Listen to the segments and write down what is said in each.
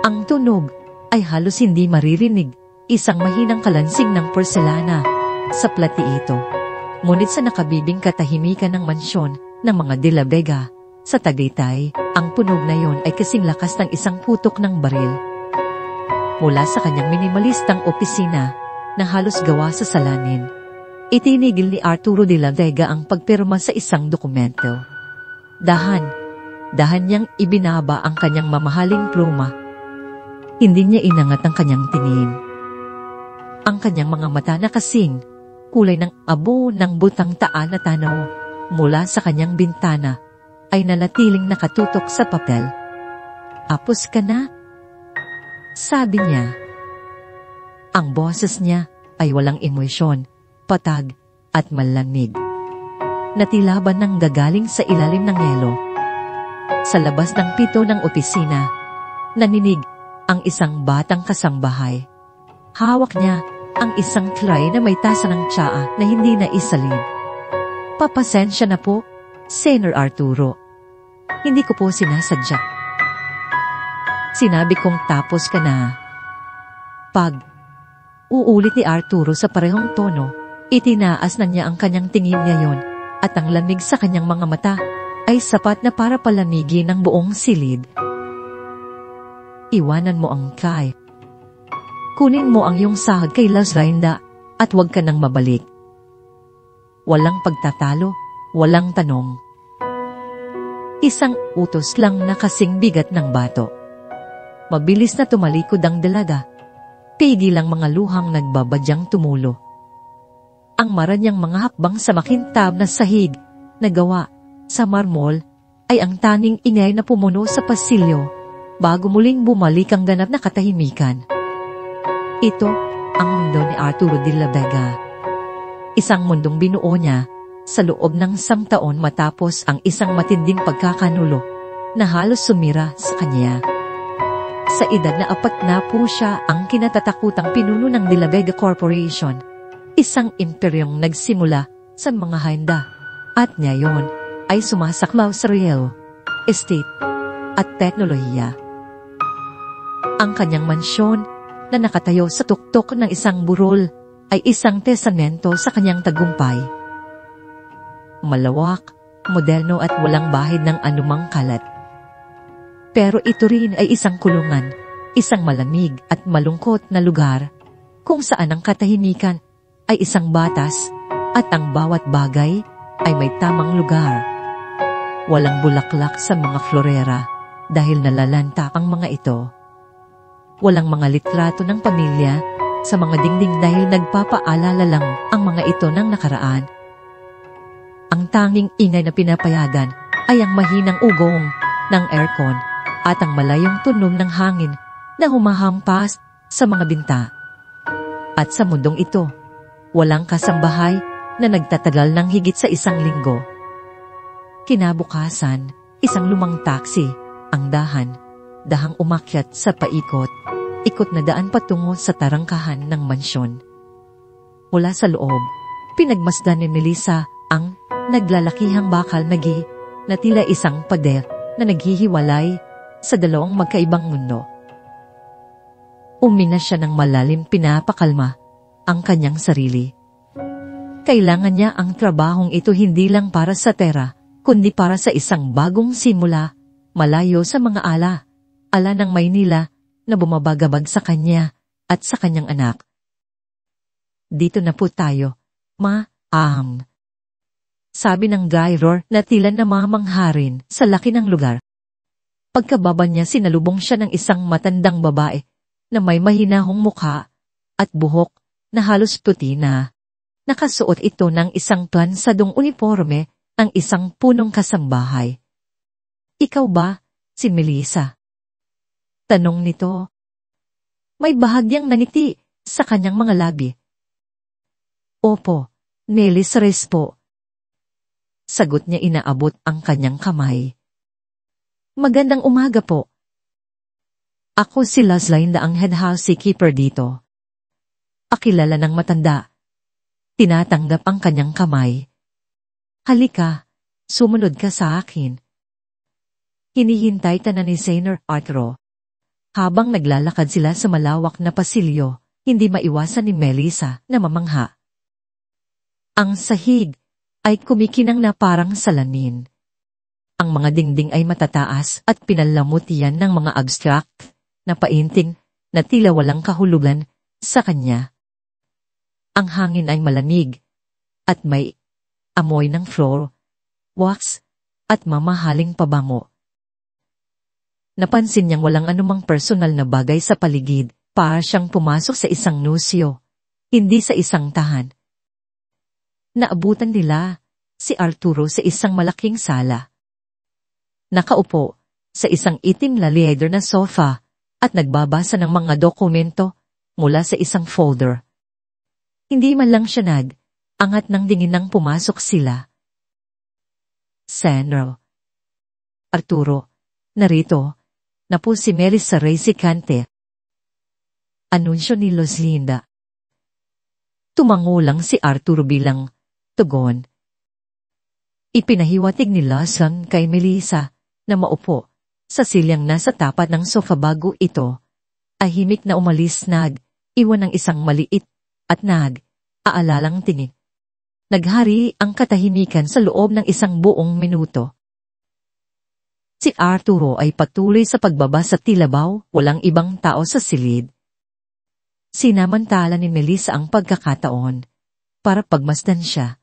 Ang tunog ay halos hindi maririnig, isang mahinang kalansing ng porselana sa plati ito. Ngunit sa nakabibing katahimikan ng mansyon ng mga De la Vega sa Tagaytay, ang tunog na yon ay kasing lakas ng isang putok ng baril. Mula sa kanyang minimalistang opisina na halos gawa sa salamin, itinigil ni Arturo de la Vega ang pagpirma sa isang dokumento. Dahan niyang ibinaba ang kanyang mamahaling pluma. Hindi niya inangat ang kanyang tingin. Ang kanyang mga mata na kasing kulay ng abo ng butang taan na tanaw mula sa kanyang bintana ay nanatiling nakatutok sa papel. "Apos ka na?" sabi niya. Ang boses niya ay walang emosyon, patag at malamig. Natilaban ng gagaling sa ilalim ng yelo. Sa labas ng pito ng opisina, naninig ang isang batang kasambahay. Hawak niya ang isang tray na may tasa ng tsaa na hindi na isalin. "Papasensya na po, Señor Arturo. Hindi ko po sinasadya." Sinabi kong tapos ka na. Uulit ni Arturo sa parehong tono, itinaas na niya ang kanyang tingin ngayon at ang lamig sa kanyang mga mata ay sapat na para palamigin ang buong silid. "Iwanan mo ang Kai. Kunin mo ang iyong sahod kay Lasrainda at huwag ka nang mabalik." Walang pagtatalo, walang tanong. Isang utos lang na kasing bigat ng bato. Mabilis na tumalikod ang dalaga. Tigil ang mga luhang nagbabadyang tumulo. Ang maranyang mga hakbang sa makintab na sahig na gawa sa marmol ay ang tanging ingay na pumuno sa pasilyo bago muling bumalik ang ganap na katahimikan. Ito ang mundo ni Arturo de la Vega. Isang mundong binuo niya sa loob ng 100 taon matapos ang isang matinding pagkakanulo na halos sumira sa kanya. Sa edad na 40 siya ang kinatatakutang pinuno ng De la Vega Corporation, isang imperyong nagsimula sa mga handa at ngayon ay sumasaklaw sa real estate at teknolohiya. Ang kanyang mansyon na nakatayo sa tuktok ng isang burol ay isang testamento sa kanyang tagumpay. Malawak, moderno at walang bahid ng anumang kalat. Pero ito rin ay isang kulungan, isang malamig at malungkot na lugar kung saan ang katahimikan ay isang batas at ang bawat bagay ay may tamang lugar. Walang bulaklak sa mga florera dahil nalalanta ang mga ito. Walang mga litrato ng pamilya sa mga dingding dahil nagpapaalala lang ang mga ito ng nakaraan. Ang tanging ingay na pinapayagan ay ang mahinang ugong ng aircon at ang malayong tunog ng hangin na humahampas sa mga binta. At sa mundong ito, walang kasambahay na nagtatagal ng higit sa 1 linggo. Kinabukasan, isang lumang taxi, ang dahang umakyat sa ikot na daan patungo sa tarangkahan ng mansyon. Mula sa loob, pinagmasdan ni Melissa ang naglalakihang bakal na tila isang pader na naghihiwalay sa 2 magkaibang mundo. Uminga siya ng malalim, pinapakalma ang kanyang sarili. Kailangan niya ang trabahong ito hindi lang para sa pera, kundi para sa isang bagong simula, malayo sa mga ala ng Maynila na bumabagabag sa kanya at sa kanyang anak. "Dito na po tayo, ma'am," sabi ng driver na tila namamangharin sa laki ng lugar. Pagkababa niya, sinalubong siya ng isang matandang babae na may mahinahong mukha at buhok na halos puti na. Nakasuot ito ng isang plansadong uniforme ng isang punong kasambahay. "Ikaw ba, si Melissa?" tanong nito. May bahagyang nangiti sa kanyang mga labi. "Opo, Nelly Ceres po." Sagot niya, inaabot ang kanyang kamay. "Magandang umaga po. Ako si Lasrainda, ang head housekeeper dito." Pakilala ng matanda. Tinatanggap ang kanyang kamay. "Halika, sumunod ka sa akin." Hinihintay ta na ni Señor Arturo. Habang naglalakad sila sa malawak na pasilyo, hindi maiwasan ni Melissa na mamangha. Ang sahig ay kumikinang na parang salamin. Ang mga dingding ay matataas at pinalamot yan ng mga abstract na painting na tila walang kahulugan sa kanya. Ang hangin ay malamig at may amoy ng floor, wax at mamahaling pabango. Napansin niyang walang anumang personal na bagay sa paligid, para siyang pumasok sa isang nusyo, hindi sa isang tahan. Naabutan nila si Arturo sa isang malaking sala. Nakaupo sa isang itim na leather na sofa at nagbabasa ng mga dokumento mula sa isang folder. Hindi man lang siya angat ng dingin nang pumasok sila. Senro. Arturo, narito na po si Melissa Reyes-Cante. Anunsyo ni Loslinda. Tumango lang si Arturo bilang tugon. Ipinahiwatig ni Lawson kay Melissa na maupo sa silyang nasa tapat ng sofa bago ito ay himik na umalis iwan ng isang maliit at aalalang tingin. Naghari ang katahimikan sa loob ng isang buong minuto. Si Arturo ay patuloy sa pagbaba sa tilabaw, walang ibang tao sa silid. Sinamantala ni Melissa ang pagkakataon para pagmasdan siya.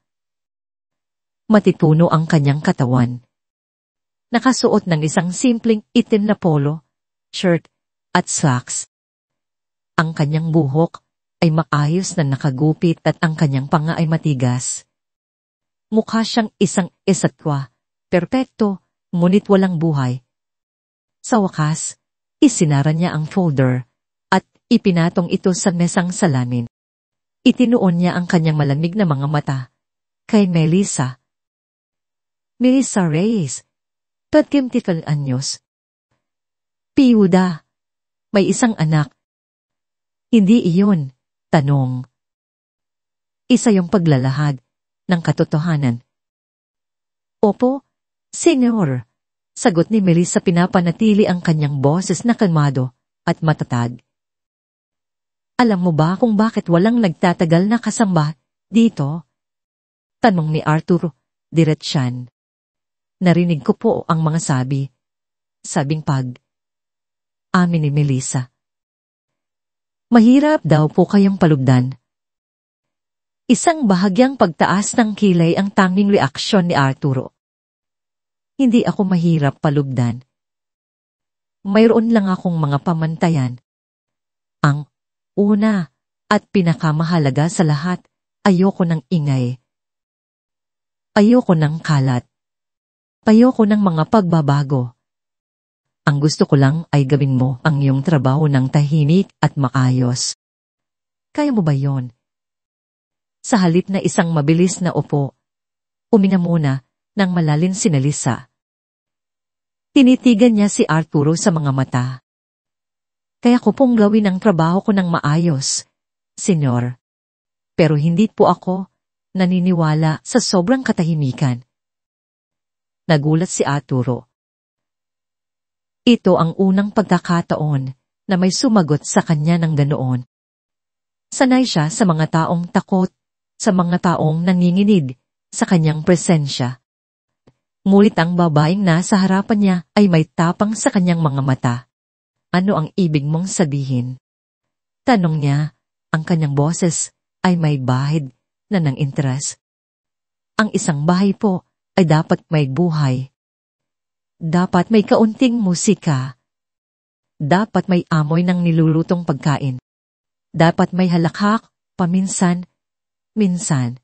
Matituno ang kanyang katawan. Nakasuot ng isang simpleng itim na polo, shirt at slacks. Ang kanyang buhok ay maayos na nakagupit at ang kanyang panga ay matigas. Mukha siyang isang esatwa, perpekto, ngunit walang buhay. Sa wakas, isinara niya ang folder at ipinatong ito sa mesang salamin. Itinuon niya ang kanyang malamig na mga mata kay Melissa. Melissa Reyes, 30 anyos. Piyuda, may isang anak. Hindi iyon, tanong. Isa yung paglalahad ng katotohanan. Opo, Senyor, sagot ni Melissa pinapanatili ang kanyang boses na kalmado at matatag. Alam mo ba kung bakit walang nagtatagal na kasamba dito? Tanong ni Arturo, diretsyan. Narinig ko po ang mga sabing amin ni Melissa. Mahirap daw po kayong palugdan. Isang bahagyang pagtaas ng kilay ang tanging reaksyon ni Arturo. Hindi ako mahirap palugdan. Mayroon lang akong mga pamantayan. Ang una at pinakamahalaga sa lahat, ayoko ng ingay. Ayoko ng kalat. Ayoko ng mga pagbabago. Ang gusto ko lang ay gawin mo ang iyong trabaho ng tahimik at maayos. Kaya mo ba yon? Sa halip na isang mabilis na upo, umina muna ng malalim si Melissa. Tinitigan niya si Arturo sa mga mata. Kaya ko pong gawin ang trabaho ko ng maayos, Senyor. Pero hindi po ako naniniwala sa sobrang katahimikan. Nagulat si Arturo. Ito ang unang pagkakataon na may sumagot sa kanya ng ganoon. Sanay siya sa mga taong takot, sa mga taong nanginginig sa kanyang presensya. Ngunit ang babaeng nasa harapan niya ay may tapang sa kanyang mga mata. Ano ang ibig mong sabihin? Tanong niya, ang kanyang boses ay may bahid na ng interes. Ang isang bahay po ay dapat may buhay. Dapat may kaunting musika. Dapat may amoy ng nilulutong pagkain. Dapat may halakhak, paminsan-minsan.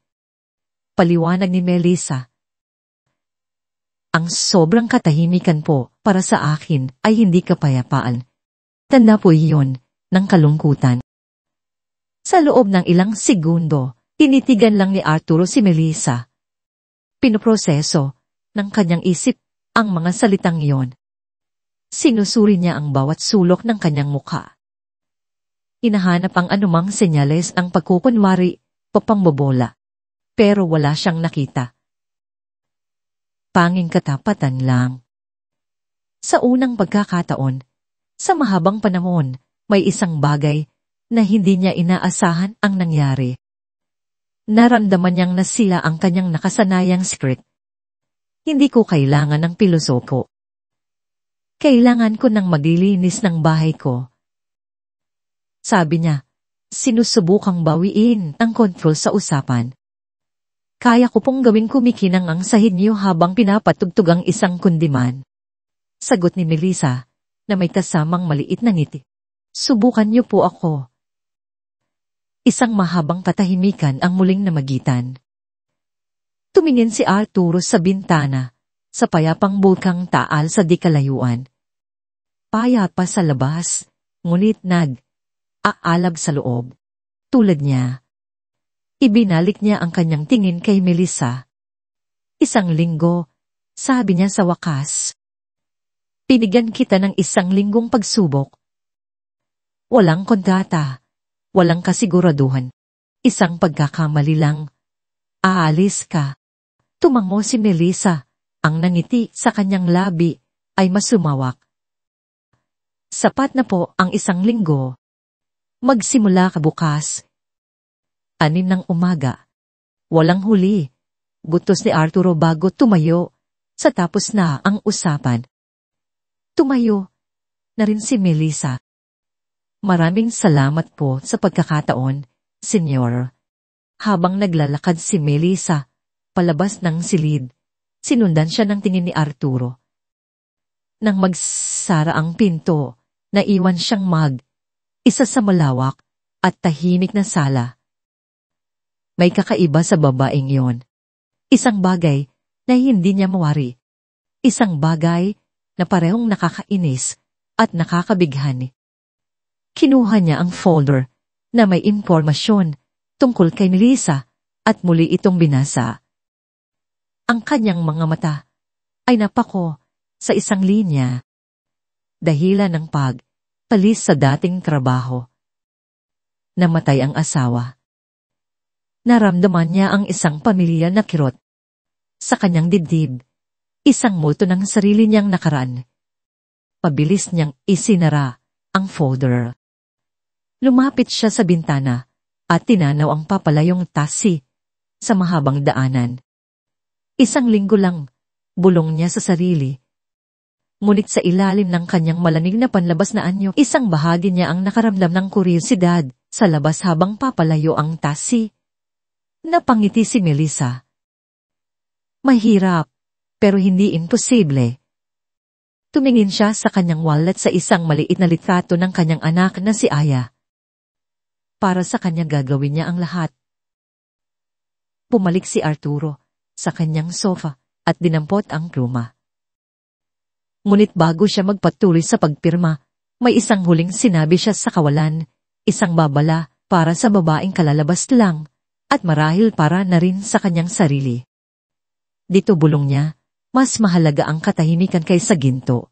Paliwanag ni Melissa. Ang sobrang katahimikan po para sa akin ay hindi kapayapaan. Tanda po iyon ng kalungkutan. Sa loob ng ilang segundo, tinitigan lang ni Arturo si Melissa. Pinoproseso ng kanyang isip ang mga salitang iyon. Sinusuri niya ang bawat sulok ng kanyang mukha. Hinahanap ang anumang senyales ng pagkukunwari o pangbobola. Pero wala siyang nakita. Panging katapatan lang. Sa unang pagkakataon, Sa mahabang panahon, may isang bagay na hindi niya inaasahan ang nangyari. Naramdaman niyang nasira ang kanyang nakasanayang script. Hindi ko kailangan ng pilosoko. Kailangan ko ng maglilinis ng bahay ko. Sabi niya, sinusubukang bawiin ang kontrol sa usapan. Kaya ko pong gawing kumikinang ang sahig niyo habang pinapatugtog ang isang kundiman. Sagot ni Melissa, na may kasamang maliit na ngiti. Subukan niyo po ako. Isang mahabang katahimikan ang muling namagitan. Tumingin si Arturo sa bintana, sa payapang bulkang taal sa di kalayuan. Payat pa sa labas, ngunit aalag sa loob. Tulad niya. Ibinalik niya ang kanyang tingin kay Melissa. 1 linggo, sabi niya sa wakas. Binigyan kita ng 1 linggong pagsubok. Walang kontrata, walang kasiguraduhan. Isang pagkakamali lang. Aalis ka. Tumango si Melissa, ang nangiti sa kanyang labi ay mas sumawak. Sapat na po ang 1 linggo. Magsimula ka bukas. 6 ng umaga. Walang huli. Gutos ni Arturo bago tumayo, sa tapos na ang usapan. Tumayo na rin si Melissa. Maraming salamat po sa pagkakataon, Senyor. Habang naglalakad si Melissa, palabas ng silid, sinundan siya ng tingin ni Arturo. Nang magsara ang pinto, naiwan siyang isa sa malawak at tahimik na sala. May kakaiba sa babaeng iyon. Isang bagay na hindi niya mawari. Isang bagay na parehong nakakainis at nakakabighani. Kinuha niya ang folder na may impormasyon tungkol kay Melissa at muli itong binasa. Ang kanyang mga mata ay napako sa isang linya. Dahilan ng pagpalis sa dating trabaho. Namatay ang asawa. Naramdaman niya ang isang pamilya na kirot. Sa kanyang dibdib, isang multo ng sarili niyang nakaraan. Pabilis niyang isinara ang folder. Lumapit siya sa bintana at tinanaw ang papalayong tasi sa mahabang daanan. 1 linggo lang, bulong niya sa sarili. Ngunit sa ilalim ng kanyang malanig na panlabas na anyo, isang bahagi niya ang nakaramdam ng kuryosidad sa labas habang papalayo ang tasi. Napangiti si Melissa. Mahirap, pero hindi imposible. Tumingin siya sa kanyang wallet sa isang maliit na litrato ng kanyang anak na si Aya. Para sa kanya gagawin niya ang lahat. Pumalik si Arturo sa kanyang sofa at dinampot ang pluma. Ngunit bago siya magpatuloy sa pagpirma, may isang huling sinabi siya sa kawalan, isang babala para sa babaeng kalalabas lang at marahil para na rin sa kanyang sarili. Dito bulong niya, mas mahalaga ang katahimikan kaysa ginto.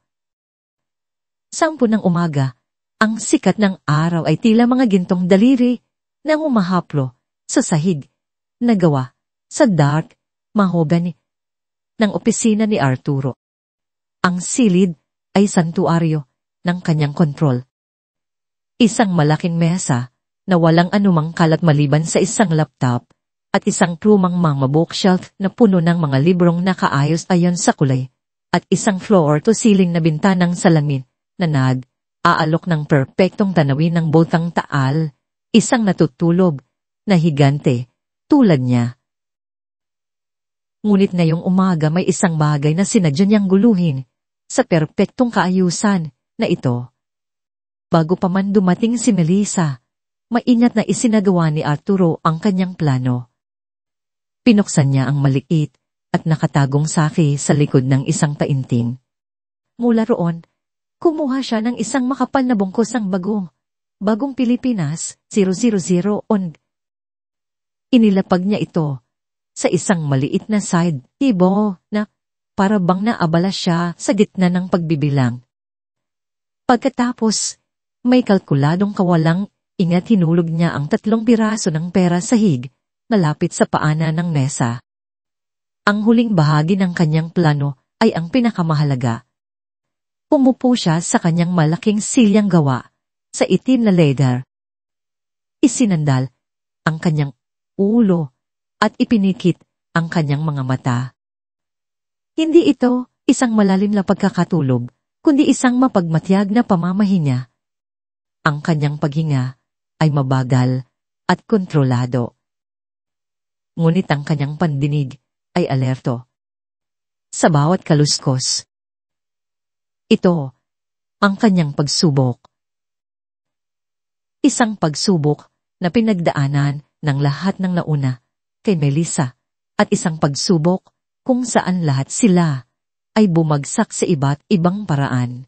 10 ng umaga, ang sikat ng araw ay tila mga gintong daliri na humahaplo sa sahig na gawa sa dark mahogany ng opisina ni Arturo. Ang silid ay santuaryo ng kanyang kontrol. Isang malaking mesa na walang anumang kalat maliban sa isang laptop at isang plumang mga bookshelf na puno ng mga librong nakaayos ayon sa kulay at isang floor-to-ceiling na bintanang salamin na aalok ng perpektong tanawin ng bulkang taal, isang natutulog na higante tulad niya. Ngunit ngayong umaga may isang bagay na sinadya niyang guluhin sa perpektong kaayusan na ito. Bago pa man dumating si Melissa, maingat na isinagawa ni Arturo ang kanyang plano. Pinuksan niya ang maliit at nakatagong saki sa likod ng isang painting. Mula roon, kumuha siya ng isang makapal na bungkos ng bagong Pilipinas 000 on. Inilapag niya ito sa isang maliit na side table na para bang naabala siya sa gitna ng pagbibilang. Pagkatapos, may kalkuladong kawalang ingat hinulog niya ang 3 piraso ng pera sa hig, malapit sa paanan ng mesa. Ang huling bahagi ng kanyang plano ay ang pinakamahalaga. Umupo siya sa kanyang malaking silyang gawa sa itim na leather. Isinandal ang kanyang ulo at ipinikit ang kanyang mga mata. Hindi ito isang malalim na pagkakatulog, kundi isang mapagmatyag na pamamahinga. Ang kanyang paghinga ay mabagal at kontrolado. Ngunit ang kanyang pandinig ay alerto. Sa bawat kaluskos. Ito ang kanyang pagsubok. Isang pagsubok na pinagdaanan ng lahat ng nauna kay Melissa at isang pagsubok kung saan lahat sila ay bumagsak sa iba't ibang paraan.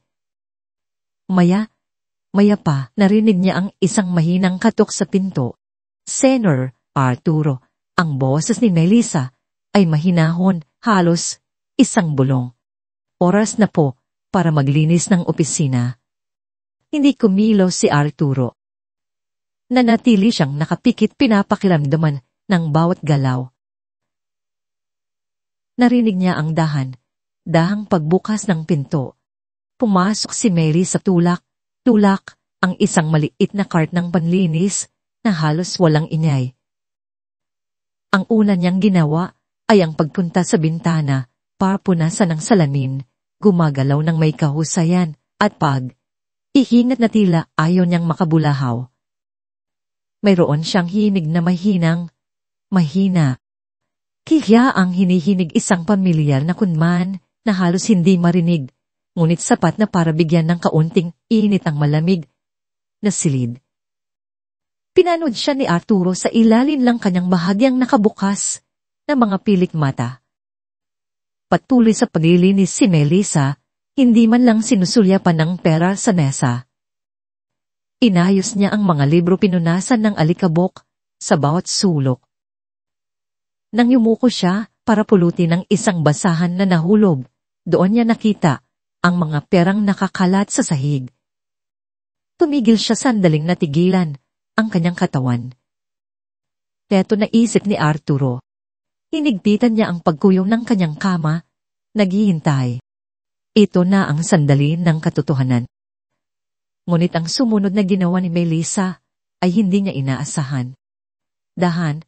Maya pa narinig niya ang isang mahinang katok sa pinto. Senor Arturo, ang boses ni Melissa ay mahinahon, halos isang bulong. Oras na po para maglinis ng opisina. Hindi kumilos si Arturo. Nanatili siyang nakapikit, pinapakiramdaman ng bawat galaw. Narinig niya ang dahang pagbukas ng pinto. Pumasok si Mary sa tulak ang isang maliit na cart ng panlinis na halos walang ingay. Ang una niyang ginawa ay ang pagpunta sa bintana para punasan ng salamin, gumagalaw ng may kahusayan at ihingat na tila ayaw niyang makabulahaw. Mayroon siyang hinig na mahina. Kaya ang hinihinig isang pamilyar na kunman na halos hindi marinig, ngunit sapat na para bigyan ng kaunting init ang malamig na silid. Pinanood siya ni Arturo sa ilalim ng kanyang bahagyang nakabukas na mga pilik mata. Patuloy sa paglilinis si Melissa, hindi man lang sinusulyapan ng pera sa mesa. Inayos niya ang mga libro, pinunasan ng alikabok sa bawat sulok. Nang yumuko siya para pulutin ang isang basahan na nahulog, doon niya nakita ang mga perang nakakalat sa sahig. Tumigil siya, sandaling natigilan ang kanyang katawan. Teto naisip ni Arturo. Hinigpitan niya ang pagkuyong ng kanyang kama, naghihintay. Ito na ang sandali ng katotohanan. Ngunit ang sumunod na ginawa ni Melissa ay hindi niya inaasahan. Dahan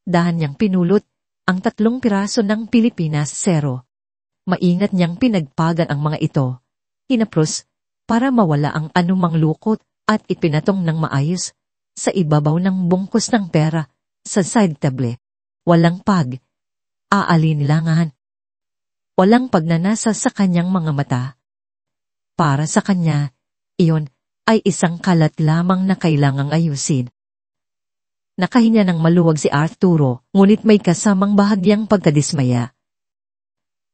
niyang pinulot ang 3 piraso ng Pilipinas 0. Maingat niyang pinagpagan ang mga ito, hinapros para mawala ang anumang lukot at ipinatong ng maayos sa ibabaw ng bungkus ng pera sa side table. Walang aalinlangan. Walang pagnanasa sa kanyang mga mata. Para sa kanya, iyon ay isang kalat lamang na kailangang ayusin. Nakahinya ng maluwag si Arturo, ngunit may kasamang bahagyang pagkadismaya.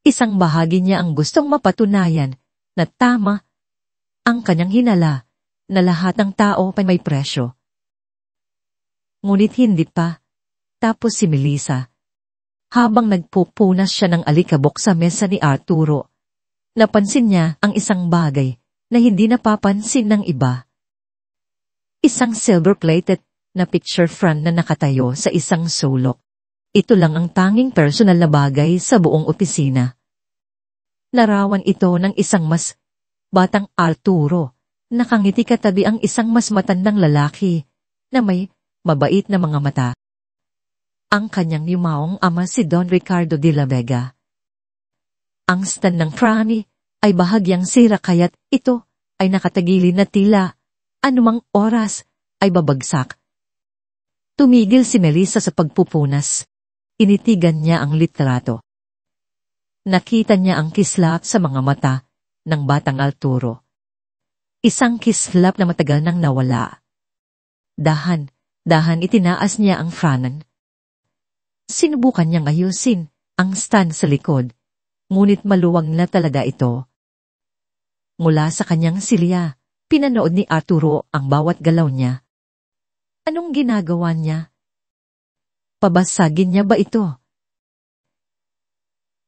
Isang bahagi niya ang gustong mapatunayan na tama ang kanyang hinala na lahat ng tao ay may presyo. Ngunit hindi pa tapos si Melissa. Habang nagpupunas siya ng alikabok sa mesa ni Arturo, napansin niya ang isang bagay na hindi napapansin ng iba. Isang silver-plated na picture frame na nakatayo sa isang sulok. Ito lang ang tanging personal na bagay sa buong opisina. Larawan ito ng isang mas batang Arturo, nakangiti katabi ang isang mas matandang lalaki na may mabait na mga mata. Ang kanyang yumaong ama si Don Ricardo de la Vega. Ang stand ng frame ay bahagyang sira, kaya't ito ay nakatagilid na tila anumang oras ay babagsak. Tumigil si Melissa sa pagpupunas. Initigan niya ang litrato. Nakita niya ang kislap sa mga mata ng batang Arturo. Isang kislap na matagal nang nawala. Dahan itinaas niya ang frame. Sinubukan niyang ayusin ang stand sa likod, ngunit maluwag na talaga ito. Mula sa kanyang silya, pinanood ni Arturo ang bawat galaw niya. Anong ginagawa niya? Pabasagin niya ba ito?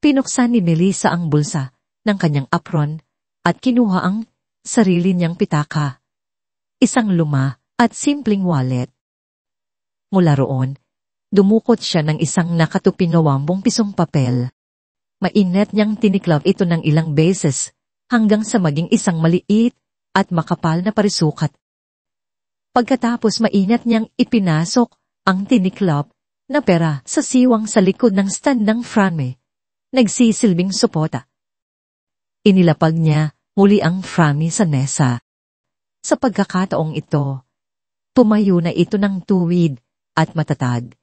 Pinuksan ni Melissa ang bulsa ng kanyang apron at kinuha ang sarili niyang pitaka. Isang luma at simpleng wallet. Mula roon, dumukot siya ng isang nakatuping na 20 pisong papel. Maingat niyang tiniklap ito ng ilang beses hanggang sa maging isang maliit at makapal na parisukat. Pagkatapos maingat niyang ipinasok ang tiniklop na pera sa siwang sa likod ng stand ng frame, nagsisilbing supota. Inilapag niya muli ang frame sa mesa. Sa pagkakataong ito, tumayo na ito ng tuwid at matatag.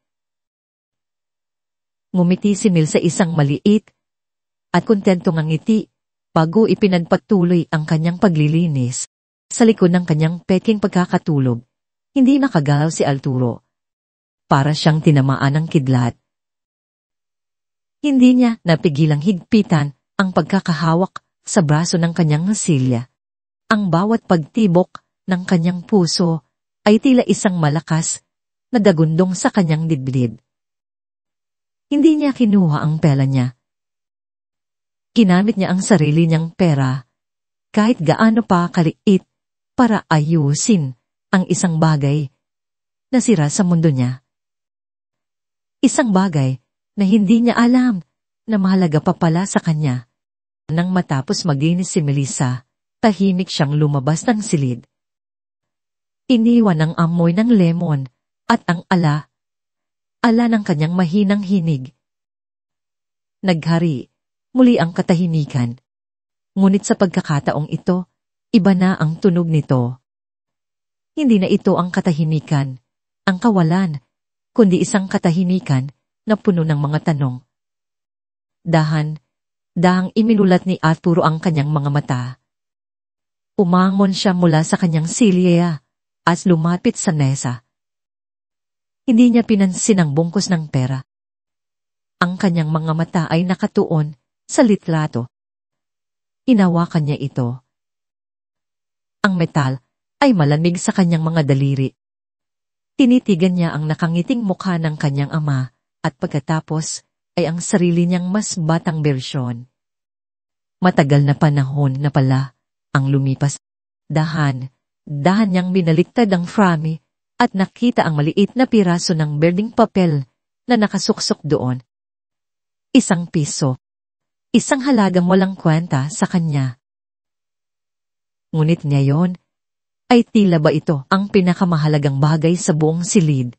Ngumiti si Mil sa isang maliit at kontentong ngiti bago ipinagpatuloy ang kanyang paglilinis. Sa likod ng kanyang peking pagkakatulog, hindi nakagalaw si Arturo. Para siyang tinamaan ng kidlat. Hindi niya napigilang higpitan ang pagkakahawak sa braso ng kanyang silya. Ang bawat pagtibok ng kanyang puso ay tila isang malakas na dagundong sa kanyang dibdib. Hindi niya kinuha ang pera niya. Ginamit niya ang sarili niyang pera, kahit gaano pa kaliit, para ayusin ang isang bagay na sira sa mundo niya. Isang bagay na hindi niya alam na mahalaga pa pala sa kanya. Nang matapos maglinis si Melissa, tahimik siyang lumabas ng silid. Iniwan ang amoy ng lemon at ang ala ng kanyang mahinang hinig. Naghari muli ang katahimikan. Ngunit sa pagkakataong ito, iba na ang tunog nito. Hindi na ito ang katahimikan, ang kawalan, kundi isang katahimikan na puno ng mga tanong. Dahang iminulat ni Arturo ang kanyang mga mata. Umangon siya mula sa kanyang silya at lumapit sa mesa. Hindi niya pinansin ang bungkus ng pera. Ang kanyang mga mata ay nakatuon sa litrato. Hinawakan niya ito. Ang metal ay malamig sa kanyang mga daliri. Tinitigan niya ang nakangiting mukha ng kanyang ama at pagkatapos ay ang sarili niyang mas batang bersyon. Matagal na panahon na pala ang lumipas. Dahan niyang binaliktad ang frame at nakita ang maliit na piraso ng berdeng papel na nakasuksok doon. Isang piso. Isang halagang walang kwenta sa kanya. Ngunit ngayon, ay tila ba ito ang pinakamahalagang bagay sa buong silid.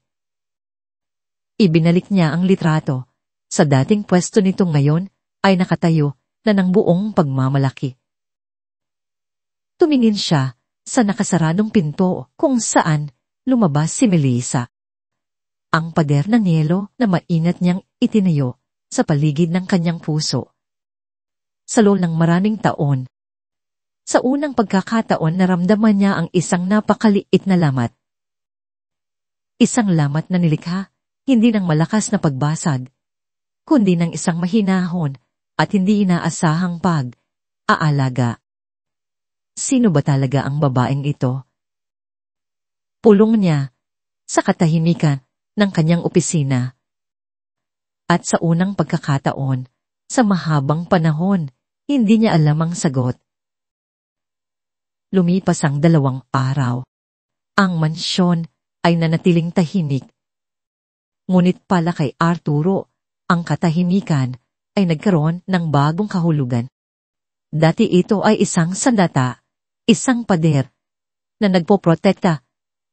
Ibinalik niya ang litrato. Sa dating pwesto nito ngayon ay nakatayo na ng buong pagmamalaki. Tumingin siya sa nakasaradong pinto kung saan lumabas si Melissa. Ang pader ng yelo na maingat niyang itinayo sa paligid ng kanyang puso. Sa loob ng maraming taon, sa unang pagkakataon naramdaman niya ang isang napakaliit na lamat. Isang lamat na nilikha, hindi ng malakas na pagbasag, kundi ng isang mahinahon at hindi inaasahang pag-aalaga. Sino ba talaga ang babaeng ito? Pulong niya sa katahimikan ng kanyang opisina. At sa unang pagkakataon, sa mahabang panahon, hindi niya alam ang sagot. Lumipas ang 2 araw. Ang mansyon ay nanatiling tahimik. Ngunit pala kay Arturo, ang katahimikan ay nagkaroon ng bagong kahulugan. Dati ito ay isang sandata, isang pader, na nagpoprotekta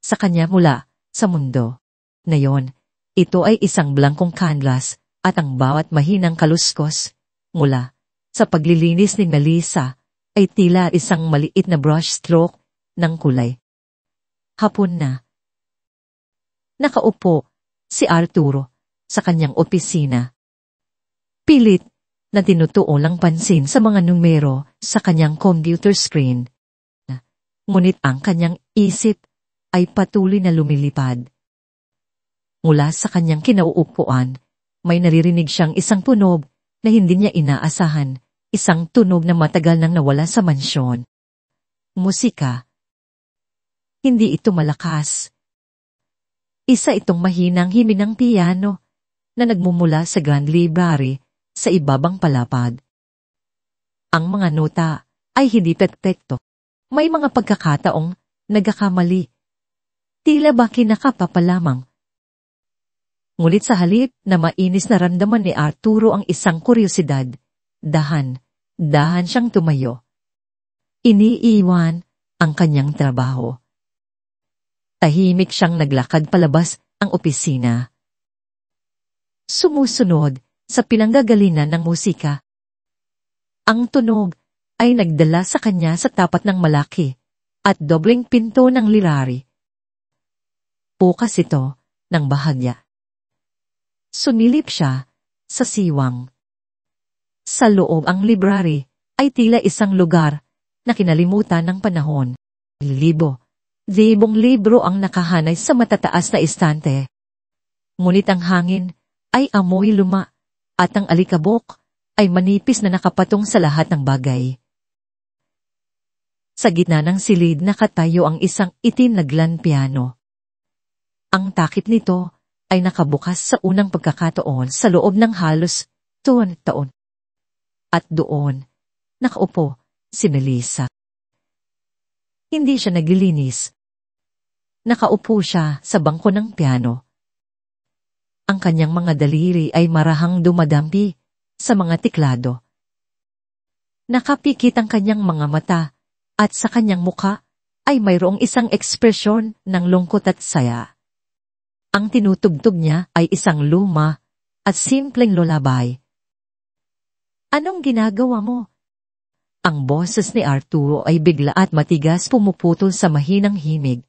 sa kanya mula sa mundo. Ngayon, ito ay isang blankong canvas at ang bawat mahinang kaluskos mula sa paglilinis ni Melissa ay tila isang maliit na brush stroke ng kulay. Hapon na. Nakaupo si Arturo sa kanyang opisina. Pilit na tinutuon ang pansin sa mga numero sa kanyang computer screen. Ngunit ang kanyang isip ay patuloy na lumilipad. Mula sa kanyang kinauupuan, may naririnig siyang isang tunog na hindi niya inaasahan, isang tunog na matagal nang nawala sa mansyon. Musika. Hindi ito malakas. Isa itong mahinang himinang piano na nagmumula sa Grand Library sa ibabang palapag. Ang mga nota ay hindi perpekto. May mga pagkakataong nagkakamali. Tila ba kinakapa pa lamang. Ngunit sa halip na mainis na ramdaman ni Arturo ang isang kuryosidad, dahan siyang tumayo. Iniiwan ang kanyang trabaho. Tahimik siyang naglakad palabas ang opisina. Sumusunod sa pinanggagalingan ng musika. Ang tunog ay nagdala sa kanya sa tapat ng malaki at dobleng pinto ng lirari. Bukas ito ng bahagya. Sumilip siya sa siwang. Sa loob ang library ay tila isang lugar na kinalimutan ng panahon. Libong libro ang nakahanay sa matataas na istante. Ngunit ang hangin ay amoy luma at ang alikabok ay manipis na nakapatong sa lahat ng bagay. Sa gitna ng silid nakatayo ang isang itim na grand piano. Ang takip nito ay nakabukas sa unang pagkakataon sa loob ng halos 2 taon. At doon, nakaupo si Melissa. Hindi siya naglilinis. Nakaupo siya sa bangko ng piano. Ang kanyang mga daliri ay marahang dumadampi sa mga tiklado. Nakapikit ang kanyang mga mata at sa kanyang muka ay mayroong isang ekspresyon ng lungkot at saya. Ang tinutugtog niya ay isang luma at simpleng lullaby. Anong ginagawa mo? Ang boses ni Arturo ay bigla at matigas pumuputol sa mahinang himig.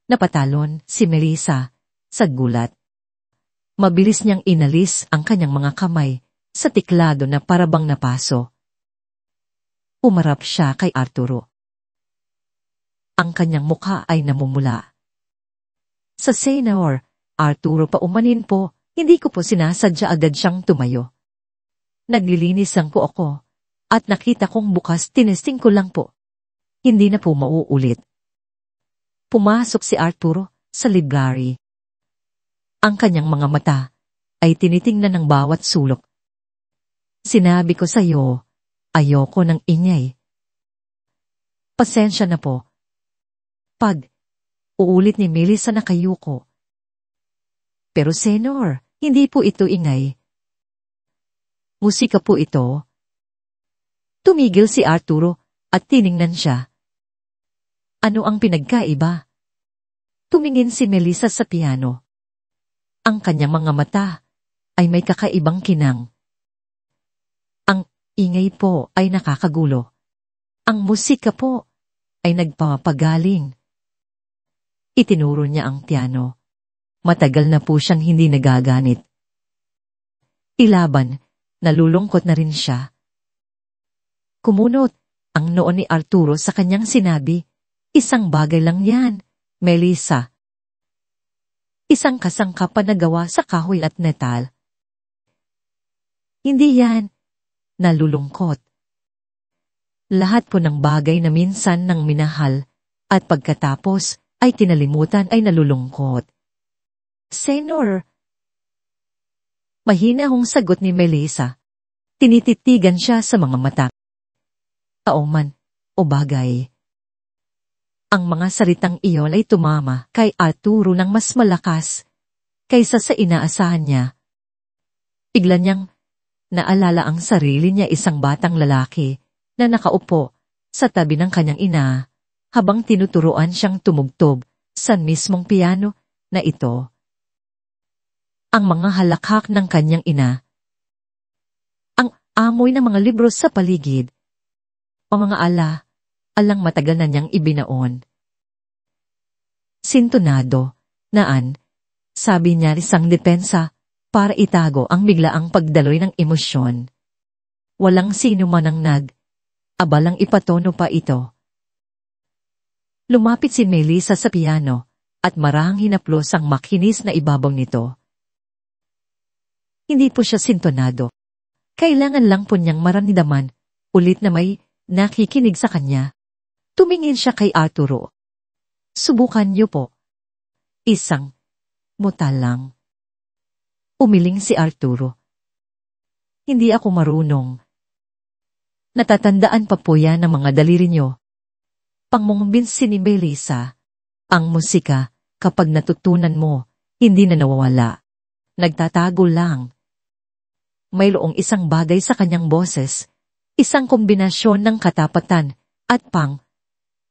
Napatalon si Melissa sa gulat. Mabilis niyang inalis ang kanyang mga kamay sa tiklado na parabang napaso. Umarap siya kay Arturo. Ang kanyang mukha ay namumula. Sa Senyor, Arturo paumanin po, hindi ko po sinasadya agad siyang tumayo. Naglilinis lang po ako at nakita kong bukas tinesting ko lang po. Hindi na po mauulit. Pumasok si Arturo sa library. Ang kanyang mga mata ay tinitingnan ng bawat sulok. Sinabi ko sa iyo, ayoko ng ingay. Pasensya na po. Uulit ni Melissa na kayuko. Pero Senyor, hindi po ito ingay. Musika po ito. Tumigil si Arturo at tiningnan siya. Ano ang pinagkaiba? Tumingin si Melissa sa piano. Ang kanyang mga mata ay may kakaibang kinang. Ang ingay po ay nakakagulo. Ang musika po ay nagpapagaling. Itinuro niya ang piano. Matagal na po siyang hindi nagaganit. Ilaban, nalulungkot na rin siya. Kumunot ang noo ni Arturo sa kanyang sinabi, isang bagay lang yan, Melissa. Isang kasangkapan na gawa sa kahoy at metal. Hindi yan. Nalulungkot. Lahat po ng bagay na minsan nang minahal at pagkatapos ay kinalimutan ay nalulungkot. Senyor. Mahina hong sagot ni Melissa. Tinititigan siya sa mga mata. Kauman o bagay. Ang mga salitang iyon ay tumama kay Arturo ng mas malakas kaysa sa inaasahan niya. Bigla niyang naalala ang sarili niya isang batang lalaki na nakaupo sa tabi ng kanyang ina habang tinuturuan siyang tumugtog sa mismong piano na ito. Ang mga halakhak ng kanyang ina. Ang amoy ng mga libro sa paligid. Ang mga alang matagal na niyang ibinaon. Sintonado, naan, sabi niya isang depensa para itago ang biglaang pagdaloy ng emosyon. Walang sino man ang abalang ipatono pa ito. Lumapit si Melissa sa piano at marahang hinaplos ang makinis na ibabaw nito. Hindi po siya sintonado. Kailangan lang po niyang maramdaman ulit na may nakikinig sa kanya. Tumingin siya kay Arturo. Subukan niyo po. Isang muta lang. Umiling si Arturo. Hindi ako marunong. Natatandaan pa po yan ng mga daliri niyo. Pangmungumbinsi ni Melissa. Ang musika, kapag natutunan mo, hindi na nawawala. Nagtatago lang. Mayroong isang bagay sa kanyang boses. Isang kombinasyon ng katapatan at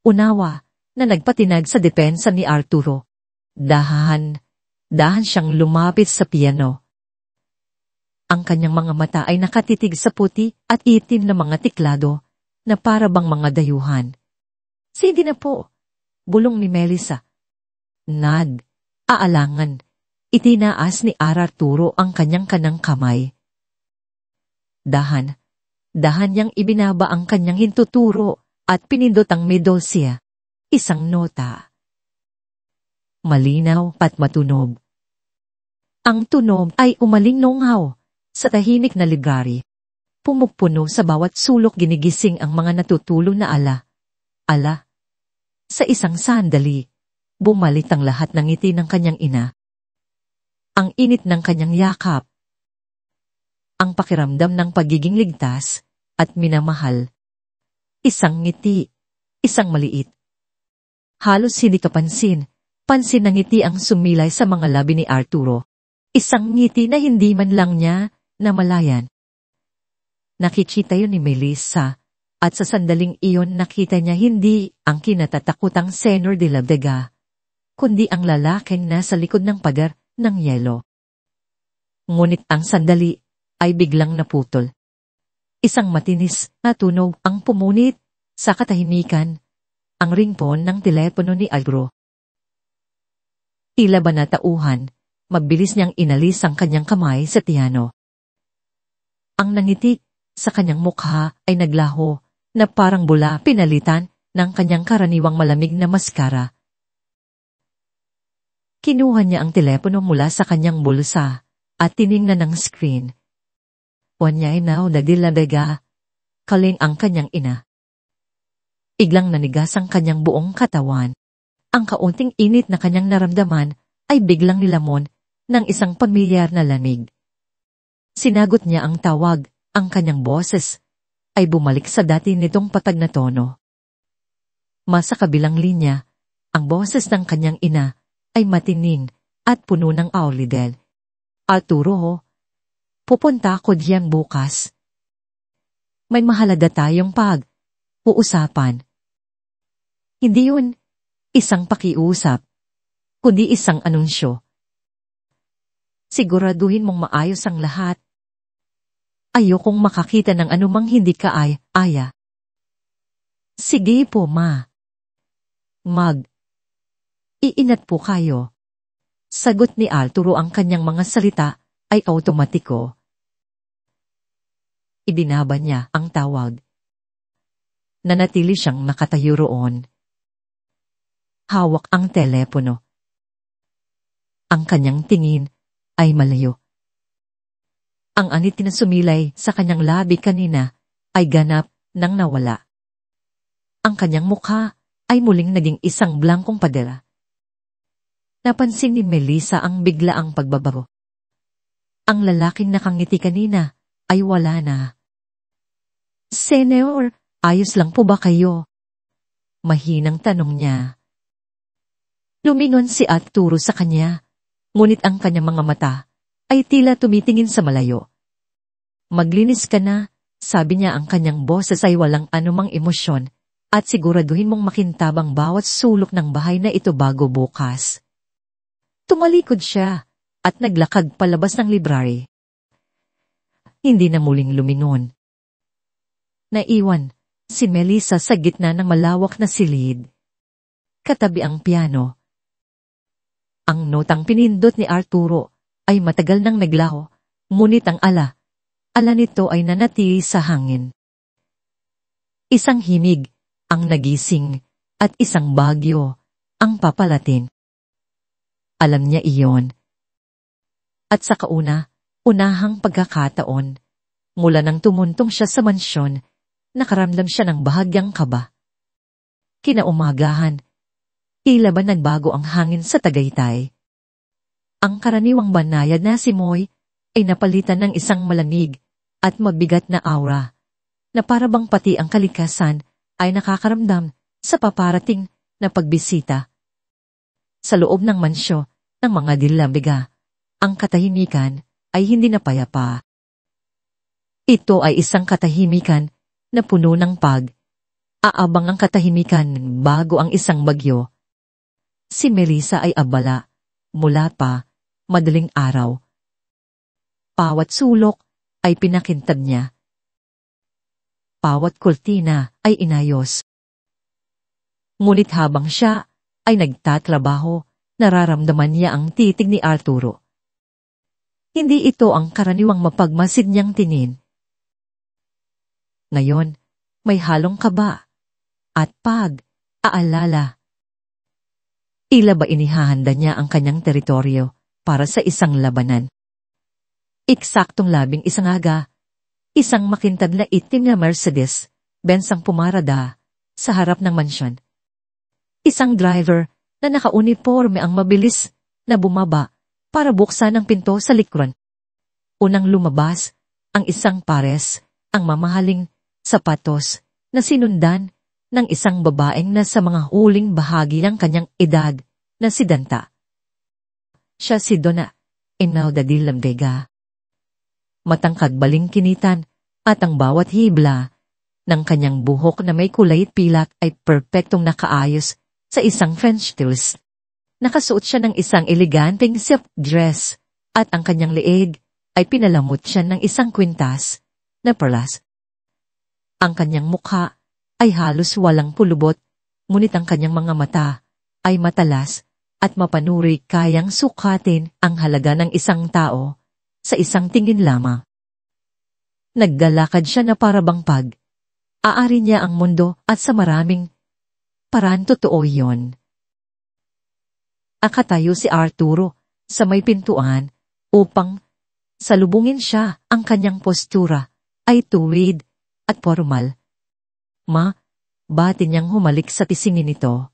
unawa na nagpatinag sa depensa ni Arturo. Dahan siyang lumapit sa piano. Ang kanyang mga mata ay nakatitig sa puti at itim na mga tiklado na para bang mga dayuhan. Sige na po, bulong ni Melissa. Aalangan, itinaas ni Arturo ang kanyang kanang kamay. Dahan niyang ibinaba ang kanyang hintuturo at pinindot ang medolsia. Isang nota. Malinaw at matunog. Ang tunog ay umalingnonghaw sa tahimik na library. Pumupuno sa bawat sulok ginigising ang mga natutulog na ala. Sa isang sandali, bumalit ang lahat ng ngiti ng kanyang ina. Ang init ng kanyang yakap. Ang pakiramdam ng pagiging ligtas at minamahal. Isang ngiti, isang maliit. Halos hindi kapansin ng ngiti ang sumilay sa mga labi ni Arturo. Isang ngiti na hindi man lang niya namalayan. Nakikita yun ni Melissa, at sa sandaling iyon nakita niya hindi ang kinatatakutang Senyor de la Vega, kundi ang lalaking nasa likod ng pader ng yelo. Ngunit ang sandali ay biglang naputol. Isang matinis na tunog ang pumunit sa katahimikan, ang ringtone ng telepono ni Arturo. Tila ba natauhan, mabilis niyang inalis ang kanyang kamay sa piano. Ang nangitik sa kanyang mukha ay naglaho na parang bula pinalitan ng kanyang karaniwang malamig na maskara. Kinuha niya ang telepono mula sa kanyang bulsa at tiningnan ng screen. Wanyay na de la Vega, kaling ang kanyang ina. Iglang nanigas ang kanyang buong katawan. Ang kaunting init na kanyang naramdaman ay biglang nilamon ng isang pamilyar na lamig. Sinagot niya ang tawag, ang kanyang boses ay bumalik sa dati nitong patag na tono. Masa kabilang linya, ang boses ng kanyang ina ay matinin at puno ng aulidel. Arturo, pupunta ako diyan bukas. May mahalaga tayong uusapan. Hindi yun isang pakiusap, kundi isang anunsyo. Siguraduhin mong maayos ang lahat. Ayokong makakita ng anumang hindi aya. Sige po, ma. Iinat po kayo. Sagot ni Arturo, ang kanyang mga salita ay automatiko. Ibinaba niya ang tawag. Nanatili siyang nakatayo roon. Hawak ang telepono. Ang kanyang tingin ay malayo. Ang anit na sumilay sa kanyang labi kanina ay ganap nang nawala. Ang kanyang mukha ay muling naging isang blangkong padera. Napansin ni Melissa ang biglaang pagbabago. Ang lalaking nakangiti kanina ay wala na. Senyor, ayos lang po ba kayo? Mahinang tanong niya. Lumingon si Arturo sa kanya, ngunit ang kanyang mga mata ay tila tumitingin sa malayo. Maglinis ka na, sabi niya, ang kanyang boses ay walang anumang emosyon, at siguraduhin mong makintabang bawat sulok ng bahay na ito bago bukas. Tumalikod siya at naglakad palabas ng library. Hindi na muling lumingon. Naiwan si Melissa sa gitna ng malawak na silid. Katabi ang piano. Ang notang pinindot ni Arturo ay matagal nang naglaho, ngunit ang ala nito ay nanatili sa hangin. Isang himig ang nagising at isang bagyo ang papalatin. Alam niya iyon. At sa unahang pagkakataon, mula nang tumuntong siya sa mansyon, nakaramdam siya ng bahagyang kaba. Kinaumagahan, tila ba nagbago ang hangin sa Tagaytay. Ang karaniwang banayad na simoy ay napalitan ng isang malamig at mabigat na aura, na parabang pati ang kalikasan ay nakakaramdam sa paparating na pagbisita. Sa loob ng mansyo ng mga de la Vega, ang katahimikan ay hindi na payapa. Ito ay isang katahimikan na puno ng Aabang ang katahimikan bago ang isang bagyo. Si Melissa ay abala, mula pa, madaling araw. Bawat sulok ay pinakintad niya. Bawat kultina ay inayos. Ngunit habang siya ay nagtatrabaho, nararamdaman niya ang titig ni Arturo. Hindi ito ang karaniwang mapagmasid niyang tingin. Ngayon, may halong kaba at pag-aalala. Tila ba inihahanda niya ang kanyang teritoryo para sa isang labanan. Eksaktong 11 aga, isang makintad na itim na Mercedes-Benz ang pumarada sa harap ng mansyon. Isang driver na nakauniforme ang mabilis na bumaba para buksan ang pinto sa likuran. Unang lumabas ang isang pares, ang mamahaling sapatos na sinundan ng isang babaeng na sa mga huling bahagi ng kanyang edad na si Danta. Siya si Donna Imelda de Lambega. Matangkad balingkinitan at ang bawat hibla ng kanyang buhok na may kulay pilak ay perpektong nakaayos sa isang French twist. Nakasuot siya ng isang eleganteng silk dress at ang kanyang leeg ay pinalamot siya ng isang kwintas na perlas. Ang kanyang mukha ay halos walang pulubot, ngunit ang kanyang mga mata ay matalas at mapanuri, kayang sukatin ang halaga ng isang tao sa isang tingin lamang. Naggalakad siya na parabang aari niya ang mundo at sa maraming paraan totoo iyon. Akatayo si Arturo sa may pintuan upang salubungin siya. Ang kanyang postura ay tuwid at formal. Bati niyang humalik sa tisingin nito.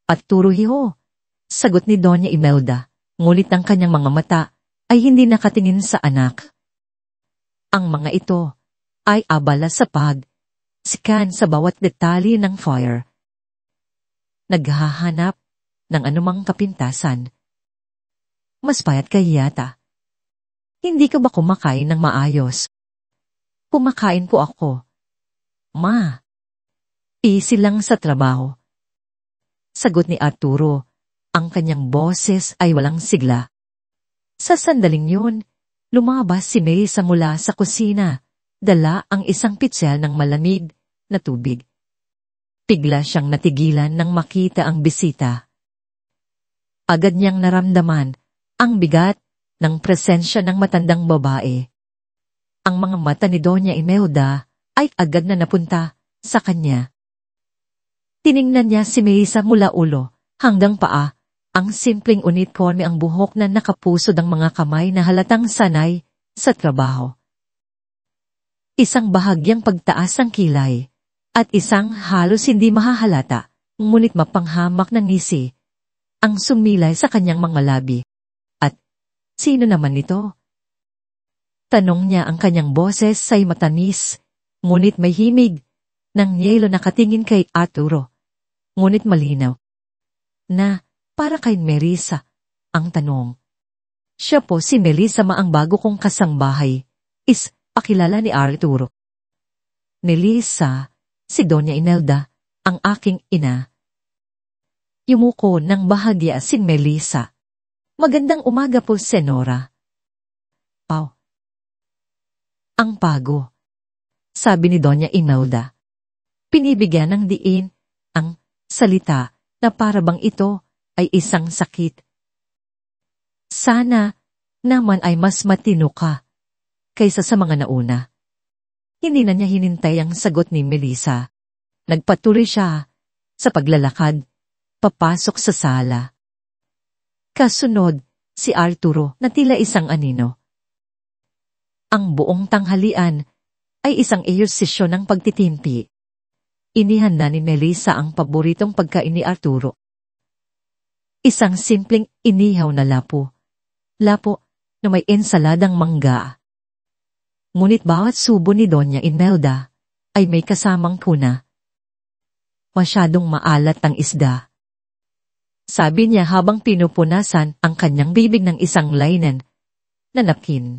Arturo hiho, sagot ni Doña Imelda, ngunit ang kanyang mga mata ay hindi nakatingin sa anak. Ang mga ito ay abala sa sikan sa bawat detalye ng fire. Naghahanap ng anumang kapintasan. Mas payat ka yata. Hindi ka ba kumakain ng maayos? Kumakain po ako. Easy lang sa trabaho. Sagot ni Arturo, ang kanyang boses ay walang sigla. Sa sandaling yun, lumabas si Melissa mula sa kusina, dala ang isang pitsel ng malamig na tubig. Bigla siyang natigilan nang makita ang bisita. Agad niyang naramdaman ang bigat ng presensya ng matandang babae. Ang mga mata ni Doña Imelda ay agad na napunta sa kanya. Tiningnan niya si Melissa mula ulo hanggang paa, ang simpleng uniforme, ang buhok na nakapusod, ang mga kamay na halatang sanay sa trabaho. Isang bahagyang pagtaas ang kilay at isang halos hindi mahahalata, ngunit mapanghamak ng ngisi ang sumilay sa kanyang mga labi. At sino naman ito? Tanong niya, ang kanyang boses ay matamis, ngunit may himig ng yelo, nakatingin kay Arturo. Ngunit malinaw na para kay Melissa ang tanong. Siya po si Melissa, ang bago kong kasangbahay. Pakilala ni Arturo. Melissa, si Doña Imelda, ang aking ina. Yumuko ng bahagya si Melissa. Magandang umaga po, Senora. Pau. Ang pago, sabi ni Doña Imelda. Pinibigyan ng diin ang salita na parabang ito ay isang sakit. Sana naman ay mas matino ka kaysa sa mga nauna. Hindi na niya hinintay ang sagot ni Melissa. Nagpatuloy siya sa paglalakad, papasok sa sala. Kasunod, si Arturo na tila isang anino. Ang buong tanghalian ay isang ehersisyo ng pagtitimpi. Inihanda ni Melissa ang paboritong pagkain ni Arturo. Isang simpleng inihaw na lapo. Lapo na may ensaladang mangga. Ngunit bawat subo ni Doña Imelda ay may kasamang tuna. Masyadong maalat ang isda. Sabi niya habang pinupunasan ang kanyang bibig ng isang linen na napkin.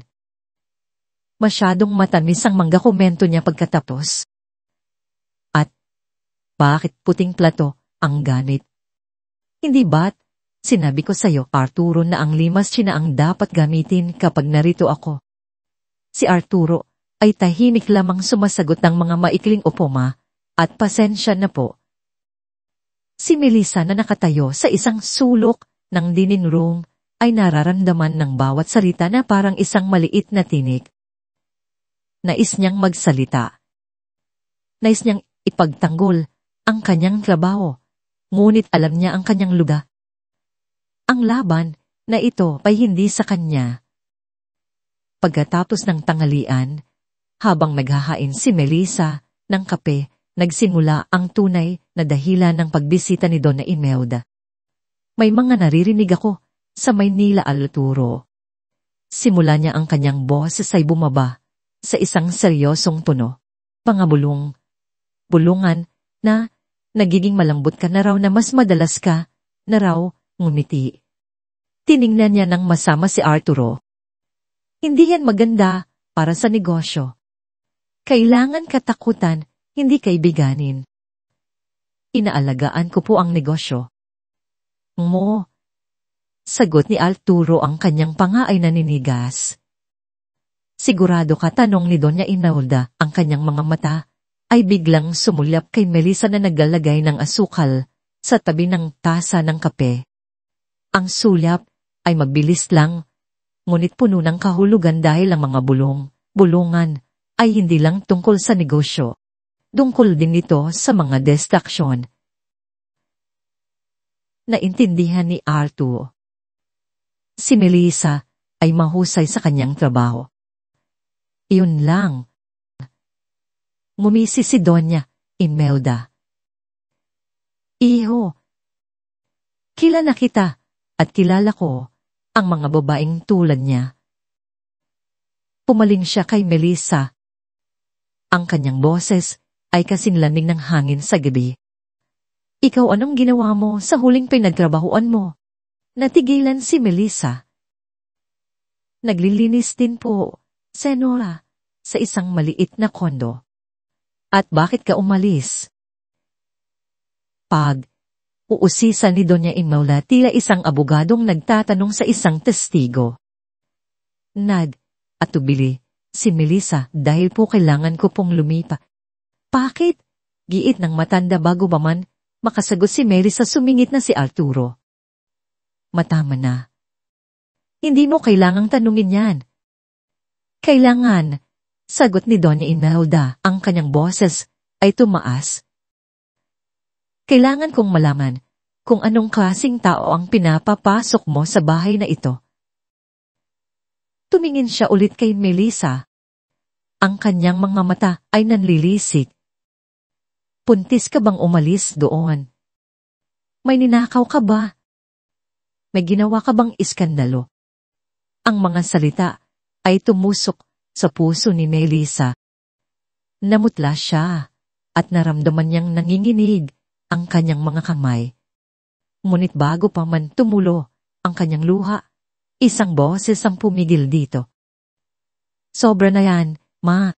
Masyadong matamis ang mangga, komento niya pagkatapos. At Bakit puting plato ang gamit? Hindi ba't sinabi ko sa'yo, Arturo, na ang limas tsina ang dapat gamitin kapag narito ako? Si Arturo ay tahimik lamang sumasagot ng mga maikling opoma at pasensya na po. Si Melissa na nakatayo sa isang sulok ng dining room ay nararamdaman ng bawat salita na parang isang maliit na tinik. Nais niyang magsalita. Nais niyang ipagtanggol ang kanyang trabaho, ngunit alam niya ang kanyang lugar. Ang laban na ito ay hindi sa kanya. Pagkatapos ng tanghalian, habang naghahain si Melissa ng kape, nagsimula ang tunay na dahilan ng pagbisita ni Donna Imelda. May mga naririnig ako sa Maynila, Arturo. Simula niya ang kanyang boses ay bumaba sa isang seryosong tono. Bulungan na nagiging malambot ka na raw, na mas madalas ka na raw ngumiti. Tiningnan niya ng masama si Arturo. Hindi yan maganda para sa negosyo. Kailangan katakutan, hindi kaibiganin. Inaalagaan ko po ang negosyo mo. Sagot ni Arturo, ang kanyang panga ay naninigas. Sigurado ka? Tanong ni Doña Imelda. Ang kanyang mga mata ay biglang sumulyap kay Melissa na naglalagay ng asukal sa tabi ng tasa ng kape. Ang sulyap ay mabilis lang, ngunit puno ng kahulugan dahil ang mga bulungan ay hindi lang tungkol sa negosyo. Tungkol din ito sa mga distraksyon. Naintindihan ni Arturo. Si Melissa ay mahusay sa kanyang trabaho. Iyon lang. Ngumisi si Doña Imelda. Iho, kilala kita at kilala ko ang mga babaeng tulad niya. Pumaling siya kay Melissa. Ang kanyang boses ay kasing lamig ng hangin sa gabi. Ikaw, anong ginawa mo sa huling pinagtrabahuan mo? Natigilan si Melissa. Naglilinis din po, Senora, sa isang maliit na kondo. At bakit ka umalis? Uusisan ni Doña Imelda, tila isang abogadong nagtatanong sa isang testigo. Atubili si Melissa, dahil po kailangan ko pong lumipa. Bakit? Giit ng matanda. Bago ba man makasagot si Melissa, sumingit na si Arturo. Matama na. Hindi mo kailangang tanungin yan. Kailangan, sagot ni Doña Imelda. Ang kanyang boses ay tumaas. Kailangan kong malaman kung anong klaseng tao ang pinapapasok mo sa bahay na ito. Tumingin siya ulit kay Melissa. Ang kanyang mga mata ay nanlilisik. Puntis ka bang umalis doon? May ninakaw ka ba? May ginawa ka bang iskandalo? Ang mga salita ay tumusok sa puso ni Melissa. Namutla siya at naramdaman niyang nanginginig ang kanyang mga kamay. Ngunit bago pa man tumulo ang kanyang luha, isang boses ang pumigil dito. Sobra na yan, Ma.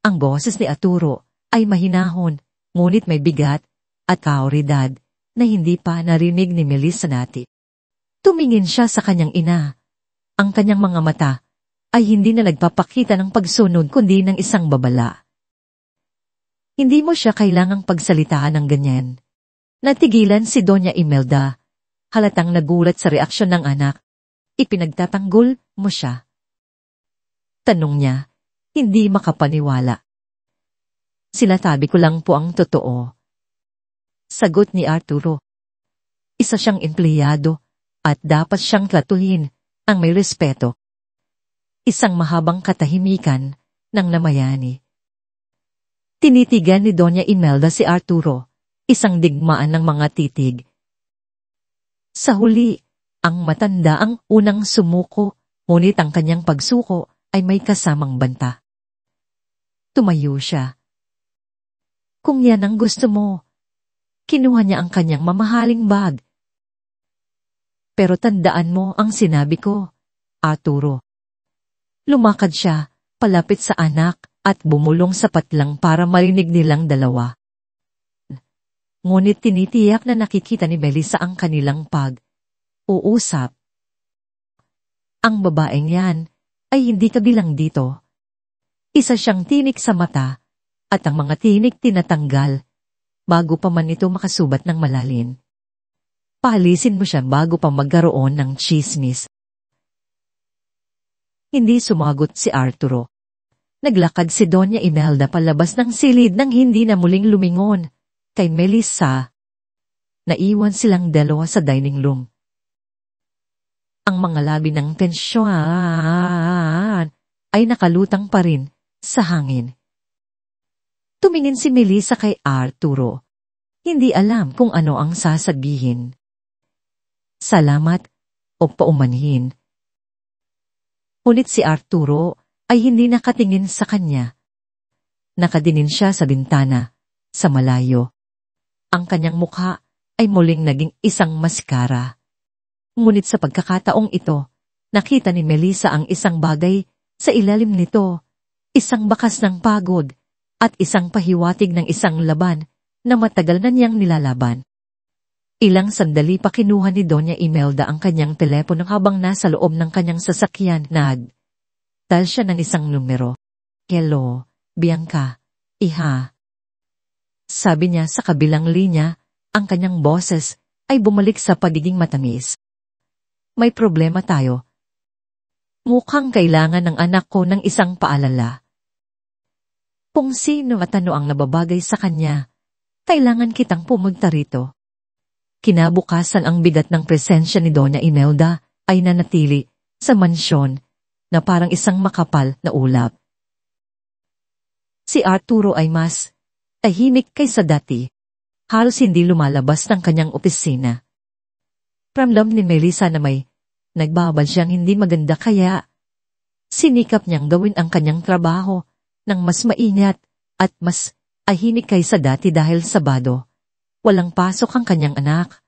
Ang boses ni Arturo ay mahinahon, ngunit may bigat at kaoridad na hindi pa narinig ni Melissa dati. Tumingin siya sa kanyang ina. Ang kanyang mga mata ay hindi na nagpapakita ng pagsunod kundi ng isang babala. Hindi mo siya kailangang pagsalitaan ng ganyan. Natigilan si Doña Imelda. Halatang nagulat sa reaksyon ng anak. Ipinagtatanggol mo siya? Tanong niya, hindi makapaniwala. Sinasabi ko lang po ang totoo. Sagot ni Arturo. Isa siyang empleyado at dapat siyang tratuhin ang may respeto. Isang mahabang katahimikan ng namayani. Tinitigan ni Doña Imelda si Arturo, isang digmaan ng mga titig. Sa huli, ang matanda ang unang sumuko, ngunit ang kanyang pagsuko ay may kasamang banta. Tumayo siya. Kung yan ang gusto mo, kinuha niya ang kanyang mamahaling bag. Pero tandaan mo ang sinabi ko, Arturo. Lumakad siya, palapit sa anak, at bumulong sapat lang para marinig nilang dalawa. Ngunit tinitiyak na nakikita ni Melissa ang kanilang pag-uusap. Ang babaeng yan ay hindi kabilang dito. Isa siyang tinik sa mata at ang mga tinik tinatanggal bago pa man ito makasubat ng malalim. Paalisin mo siya bago pa magkaroon ng chismis. Hindi sumagot si Arturo. Naglakad si Doña Imelda palabas ng silid nang hindi na muling lumingon kay Melissa. Naiwan silang dalawa sa dining room. Ang mga labi ng tensyon ay nakalutang pa rin sa hangin. Tumingin si Melissa kay Arturo. Hindi alam kung ano ang sasabihin. Salamat o paumanhin. Ngunit si Arturo ay hindi nakatingin sa kanya. Nakadinin siya sa bintana, sa malayo. Ang kanyang mukha ay muling naging isang maskara. Ngunit sa pagkakataong ito, nakita ni Melissa ang isang bagay sa ilalim nito, isang bakas ng pagod at isang pahiwatig ng isang laban na matagal na niyang nilalaban. Ilang sandali pa kinuha ni Doña Imelda ang kanyang telepono habang nasa loob ng kanyang sasakyan. Nag-dial siya ng isang numero. Hello, Bianca, iha. Sabi niya sa kabilang linya, ang kanyang boses ay bumalik sa pagiging matamis. May problema tayo. Mukhang kailangan ng anak ko ng isang paalala. Kung sino at ano ang nababagay sa kanya, kailangan kitang pumunta rito. Kinabukasan ang bigat ng presensya ni Doña Imelda ay nanatili sa mansyon na parang isang makapal na ulap. Si Arturo ay mas tahimik kaysa dati. Halos hindi lumalabas ng kanyang opisina. Ramdam ni Melissa na may nagbabad siyang hindi maganda kaya sinikap niyang gawin ang kanyang trabaho ng mas maingat at mas tahimik kaysa dati dahil Sabado. Walang pasok ang kanyang anak.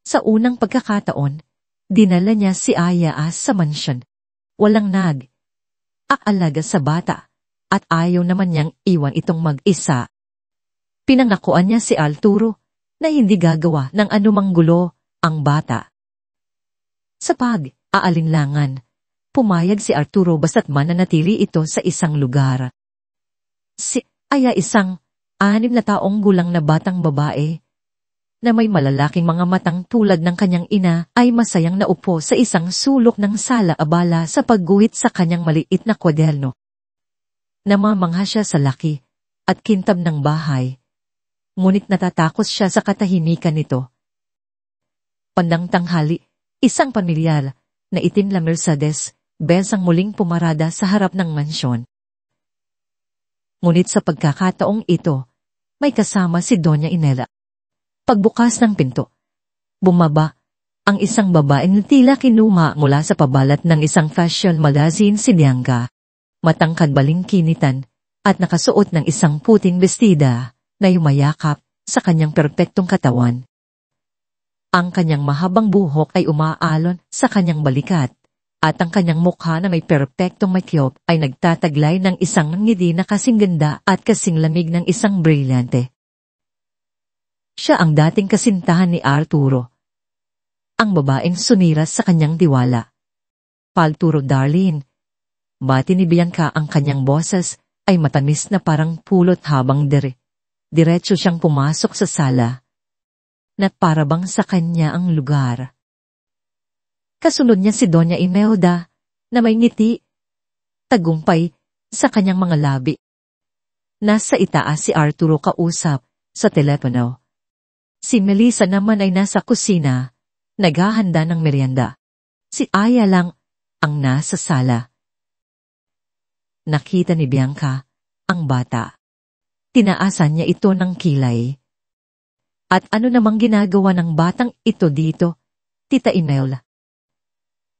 Sa unang pagkakataon, dinala niya si Aya sa mansyon. Walang aalaga sa bata at ayaw naman niyang iwan itong mag-isa. Pinangakuan niya si Arturo na hindi gagawa ng anumang gulo ang bata. Sa pag-aalinlangan, pumayag si Arturo basta't mananatili ito sa isang lugar. Si Aya isang 6 na taong gulang na batang babae na may malalaking mga matang tulad ng kanyang ina ay masayang naupo sa isang sulok ng sala abala sa pagguhit sa kanyang maliit na kwaderno. Namamangha siya sa laki at kintab ng bahay, ngunit natatakot siya sa katahimikan nito. Pandang tanghali, isang pamilyar na itim na Mercedes-Benz ang muling pumarada sa harap ng mansyon. Ngunit sa pagkakataong ito, may kasama si Doña Inela. Pagbukas ng pinto, bumaba ang isang babaeng tila kinuha mula sa pabalat ng isang fashion magazine si Bianca. Matangkad balingkinitan at nakasuot ng isang puting bestida na yumayakap sa kanyang perpektong katawan. Ang kanyang mahabang buhok ay umaalon sa kanyang balikat. At ang kanyang mukha na may perpektong makyop ay nagtataglay ng isang ngiti na kasing ganda at kasing lamig ng isang brilyante. Siya ang dating kasintahan ni Arturo. Ang babaeng suniras sa kanyang diwala. Arturo darling. Bati ni Bianca ang kanyang boses ay matamis na parang pulot habang diretso siyang pumasok sa sala. Na parabang sa kanya ang lugar. Kasunod niya si Doña Imelda na may ngiti, tagumpay sa kanyang mga labi. Nasa itaas si Arturo kausap sa telepono. Si Melissa naman ay nasa kusina, naghahanda ng merienda. Si Aya lang ang nasa sala. Nakita ni Bianca ang bata. Tinaasan niya ito ng kilay. At ano namang ginagawa ng batang ito dito, Tita Imelda?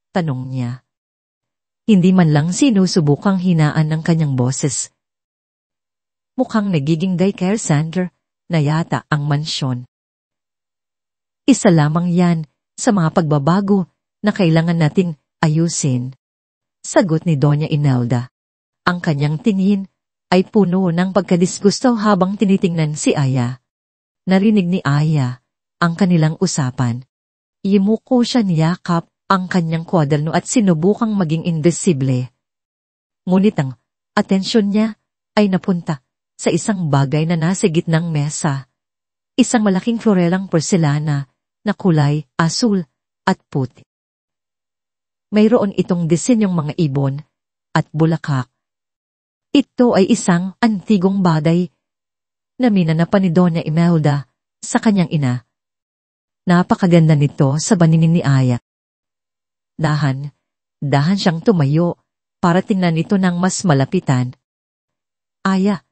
Tanong niya. Hindi man lang sinusubukang hinaan ng kanyang boses. Mukhang nagiging daycare center na yata ang mansyon. Isa lamang yan sa mga pagbabago na kailangan nating ayusin. Sagot ni Doña Imelda. Ang kanyang tingin ay puno ng pagkadisgusto habang tinitingnan si Aya. Narinig ni Aya ang kanilang usapan. Yimuko siya niyakap ang kanyang kwaderno at sinubukang maging invisible. Ngunit ang atensyon niya ay napunta sa isang bagay na nasa gitnang mesa. Isang malaking florelang porselana na kulay asul at puti. Mayroon itong disenyong mga ibon at bulaklak. Ito ay isang antigong bagay na minanapan ni Doña Imelda sa kanyang ina. Napakaganda nito sa paningin ni Aya. Dahan siyang tumayo para tingnan ito ng mas malapitan. Aya,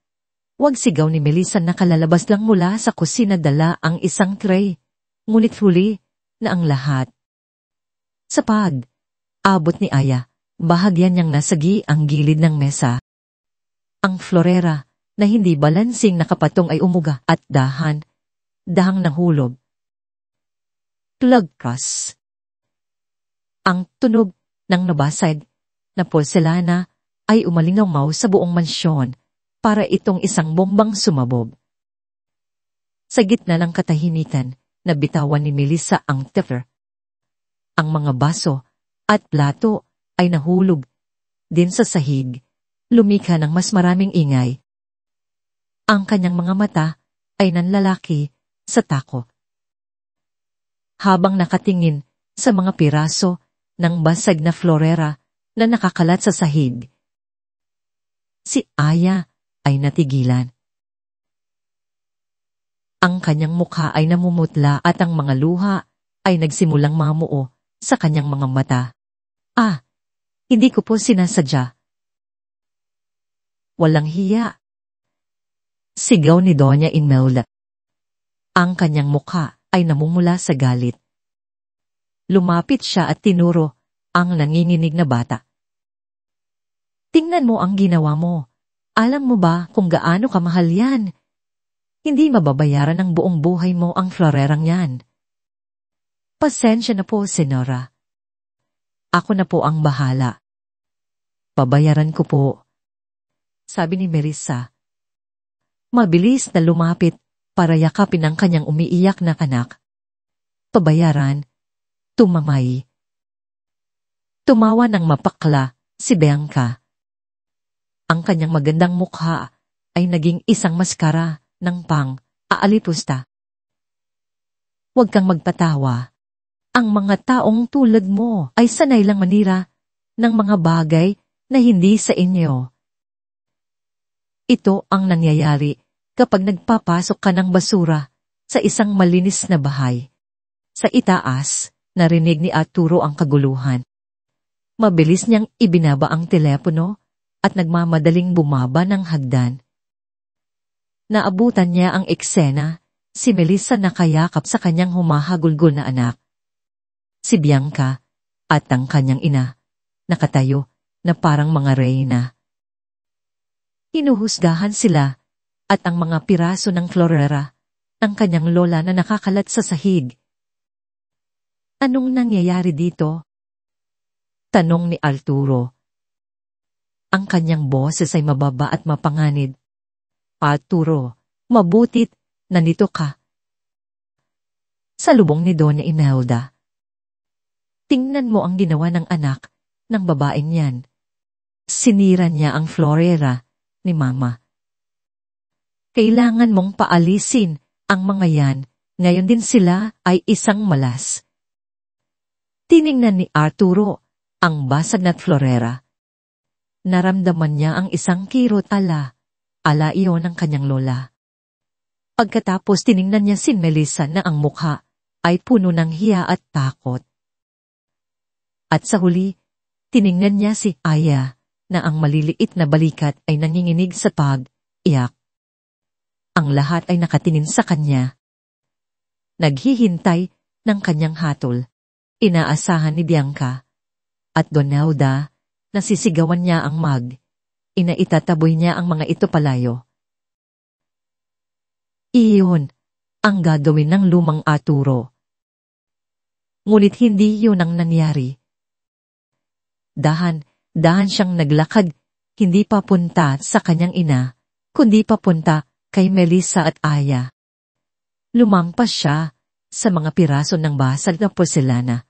wag sigaw ni Melissa na kalalabas lang mula sa kusina dala ang isang tray, ngunit huli na ang lahat. Sa abot ni Aya, bahagyan niyang nasagi ang gilid ng mesa. Ang florera na hindi balansing nakapatong ay umuga at dahang nahulog. Plagkas. Ang tunog ng nabasag na porselana ay umalingaw sa buong mansyon para itong isang bombang sumabog. Sa gitna ng katahimikan, nabitawan ni Melissa ang teffer. Ang mga baso at plato ay nahulog din sa sahig, lumikha ng mas maraming ingay. Ang kanyang mga mata ay nanlalaki sa takot. Habang nakatingin sa mga piraso ng basag na florera na nakakalat sa sahig, si Aya ay natigilan. Ang kanyang mukha ay namumutla at ang mga luha ay nagsimulang mamuo sa kanyang mga mata. Hindi ko po sinasadya. Walang hiya. Sigaw ni Doña Imelda. Ang kanyang mukha ay namumula sa galit. Lumapit siya at tinuro ang nanginginig na bata. Tingnan mo ang ginawa mo. Alam mo ba kung gaano kamahal yan? Hindi mababayaran ng buong buhay mo ang florerang yan. Pasensya na po, Senora. Ako na po ang bahala. Babayaran ko po. Sabi ni Melissa. Mabilis na lumapit para yakapin ang kanyang umiiyak na anak. Pabayaran. Tumamay. Tumawa ng mapakla si Bianca. Ang kanyang magandang mukha ay naging isang maskara ng pang-aalipusta. Huwag kang magpatawa. Ang mga taong tulad mo ay sanay lang manira ng mga bagay na hindi sa inyo. Ito ang nangyayari kapag nagpapasok ka ng basura sa isang malinis na bahay. Sa itaas, narinig ni Arturo ang kaguluhan. Mabilis niyang ibinaba ang telepono at nagmamadaling bumaba ng hagdan. Naabutan niya ang eksena, si Melissa nakayakap sa kanyang humahagulgol na anak. Si Bianca at ang kanyang ina, nakatayo na parang mga reyna. Hinuhusgahan sila at ang mga piraso ng florera ng kanyang lola na nakakalat sa sahig. Anong nangyayari dito? Tanong ni Arturo. Ang kanyang boses ay mababa at mapanganib. Arturo, mabutit, nandito ka. Salubong ni Doña Imelda. Tingnan mo ang ginawa ng anak ng babaeng yan. Sinira niya ang florera ni Mama. Kailangan mong paalisin ang mga yan, ngayon din sila ay isang malas. Tiningnan ni Arturo ang basag na florera. Naramdaman niya ang isang kirot ala iyon ng kanyang lola. Pagkatapos tiningnan niya si Melissa na ang mukha ay puno ng hiya at takot. At sa huli, tiningnan niya si Aya na ang maliliit na balikat ay nanginginig sa pag-iyak. Ang lahat ay nakatingin sa kanya. Naghihintay ng kanyang hatol. Inaasahan ni Bianca. At Donalda, nasisigawan niya ang inaitataboy niya ang mga ito palayo. Iyon ang gagawin ng lumang Arturo. Ngunit hindi yun ang nangyari. Dahan siyang naglakad, hindi papunta sa kanyang ina, kundi papunta kay Melissa at Aya. Lumampas siya sa mga piraso ng basag na porselana.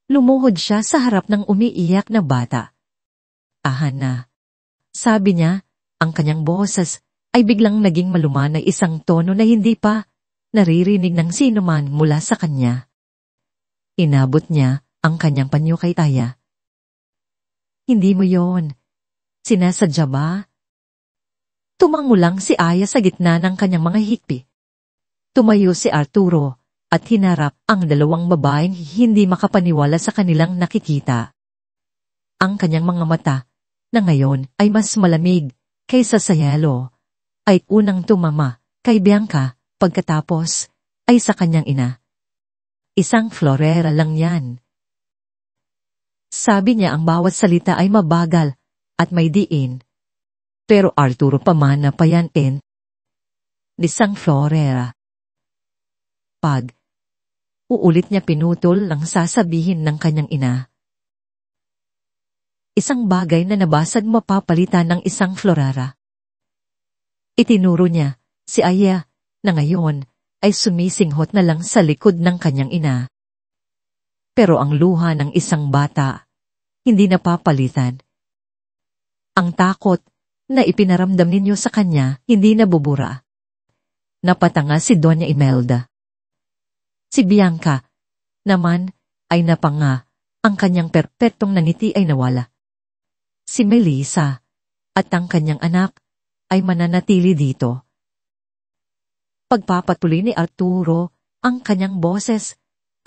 Lumuhod siya sa harap ng umiiyak na bata. "Ahan na," sabi niya. Ang kanyang boses ay biglang naging malumanay, isang tono na hindi pa naririnig ng sino man mula sa kanya. Inabot niya ang kanyang panyo kay Aya. "Hindi mo yon. Sinasadya ba?" Tumango lang si Aya sa gitna ng kanyang mga hikbi. Tumayo si Arturo at hinarap ang dalawang babaeng hindi makapaniwala sa kanilang nakikita. Ang kanyang mga mata, na ngayon ay mas malamig kaysa sa yelo, ay unang tumama kay Bianca, pagkatapos ay sa kanyang ina. "Isang florera lang yan." Sabi niya, ang bawat salita ay mabagal at may diin. Pero Arturo pamana pa yan "Isang florera." Pag uulit niya pinutol ang sasabihin ng kanyang ina. Isang bagay na nabasag mapapalitan ng isang florara. Itinuro niya si Aya na ngayon ay sumisinghot na lang sa likod ng kanyang ina. Pero ang luha ng isang bata, hindi napapalitan. Ang takot na ipinaramdam ninyo sa kanya, hindi nabubura. Napatanga si Doña Imelda. Si Bianca naman ay napanga, ang kanyang perpektong nangiti ay nawala. Si Melissa at ang kanyang anak ay mananatili dito. Pagpapatuloy ni Arturo, ang kanyang boses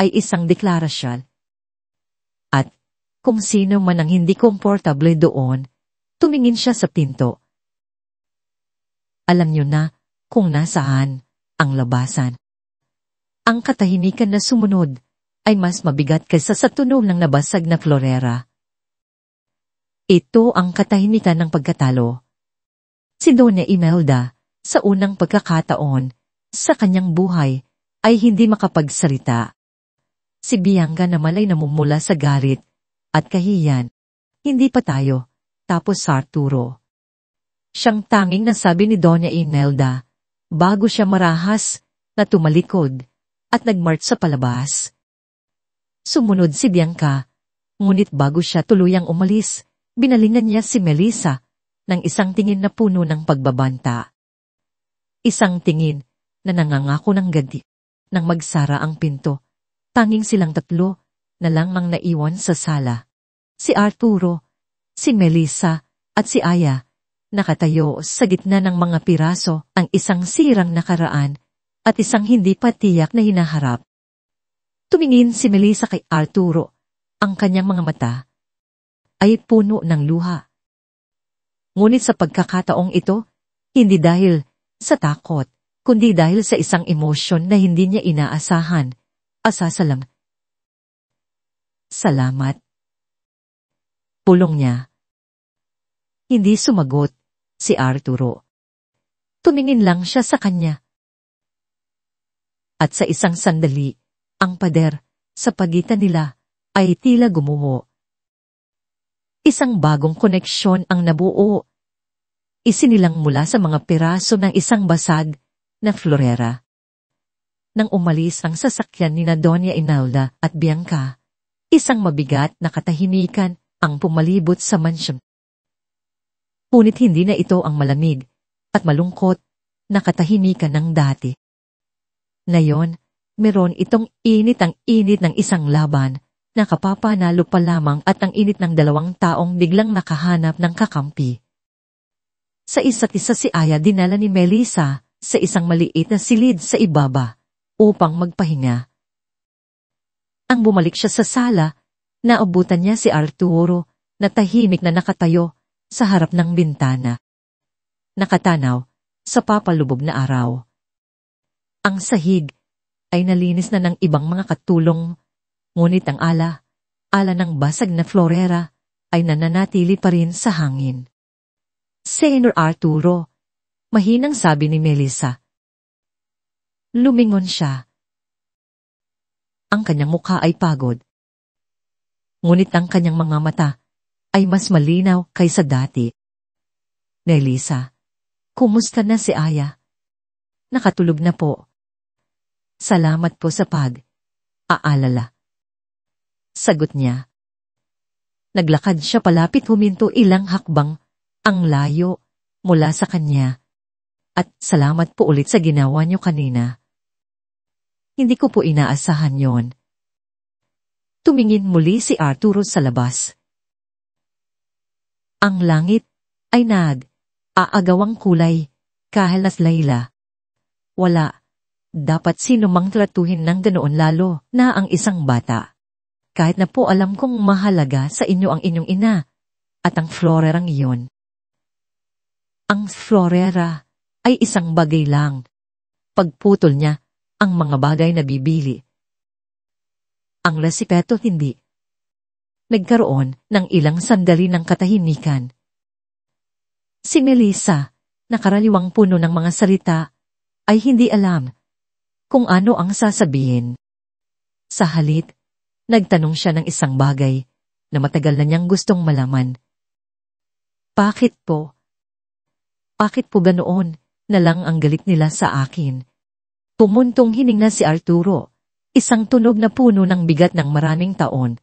ay isang deklarasyon. At kung sino man ang hindi komportable doon, tumingin siya sa pinto. Alam niyo na kung nasaan ang labasan. Ang katahimikan na sumunod ay mas mabigat kaysa sa tunog ng nabasag na florera. Ito ang katahimikan ng pagkatalo. Si Doña Imelda, sa unang pagkakataon sa kanyang buhay, ay hindi makapagsalita. Si Bianca naman ay namumula sa galit at kahiyan. "Hindi pa tayo." Tapos Arturo. Siyang tanging nasabi ni Doña Imelda bago siya marahas na tumalikod at nagmarch sa palabas. Sumunod si Bianca, ngunit bago siya tuluyang umalis, binalingan niya si Melissa ng isang tingin na puno ng pagbabanta. Isang tingin na nangangako ng gadi. Nang magsara ang pinto, tanging silang tatlo na lang ang naiwan sa sala. Si Arturo, si Melissa at si Aya, nakatayo sa gitna ng mga piraso, ang isang sirang nakaraan at isang hindi pa tiyak na hinaharap. Tumingin si Melissa kay Arturo, ang kanyang mga mata ay puno ng luha. Ngunit sa pagkakataong ito, hindi dahil sa takot, kundi dahil sa isang emosyon na hindi niya inaasahan. Asasalam. "Salamat." Pulong niya. Hindi sumagot si Arturo. Tumingin lang siya sa kanya. At sa isang sandali, ang pader sa pagitan nila ay tila gumuho. Isang bagong koneksyon ang nabuo. Isinilang mula sa mga piraso ng isang basag na florera. Nang umalis ang sasakyan ni Doña Imelda at Bianca, isang mabigat na katahimikan ang pumalibot sa mansyon. Ngunit hindi na ito ang malamig at malungkot na katahimikan ng dati. Ngayon, meron itong init ng isang laban na kapapanalo pa lamang at ang init ng dalawang taong biglang nakahanap ng kakampi. Sa isa't isa si Aya dinala ni Melissa sa isang maliit na silid sa ibaba upang magpahinga. Ang bumalik siya sa sala, naabutan niya si Arturo na tahimik na nakatayo sa harap ng bintana. Nakatanaw sa papalubog na araw. Ang sahig ay nalinis na ng ibang mga katulong, ngunit ang ala ng basag na florera ay nananatili pa rin sa hangin. "Senyor Arturo," mahinang sabi ni Melissa. Lumingon siya. Ang kanyang mukha ay pagod. Ngunit ang kanyang mga mata ay mas malinaw kaysa dati. "Melissa, kumusta na si Aya?" "Nakatulog na po," Salamat po sa pag-aalala. Sagot niya. Naglakad siya palapit, huminto ilang hakbang ang layo mula sa kanya. At salamat po ulit sa ginawa niyo kanina. Hindi ko po inaasahan yon. Tumingin muli si Arturo sa labas. Ang langit ay nag-aagawang kulay kahit nas Layla. Wala. Dapat sino mang tratuhin ng ganoon, lalo na ang isang bata. Kahit na po alam kong mahalaga sa inyo ang inyong ina at ang florerang iyon. Ang florera ay isang bagay lang. Pagputol niya, ang mga bagay na bibili. Ang respeto hindi. Nagkaroon ng ilang sandali ng katahimikan. Si Melissa, nakaraliwang puno ng mga salita, ay hindi alam kung ano ang sasabihin. Sa halip, nagtanong siya ng isang bagay na matagal na niyang gustong malaman. Bakit po? Bakit po ganoon na lang ang galit nila sa akin? Pumuntong hining na si Arturo, isang tunog na puno ng bigat ng maraming taon.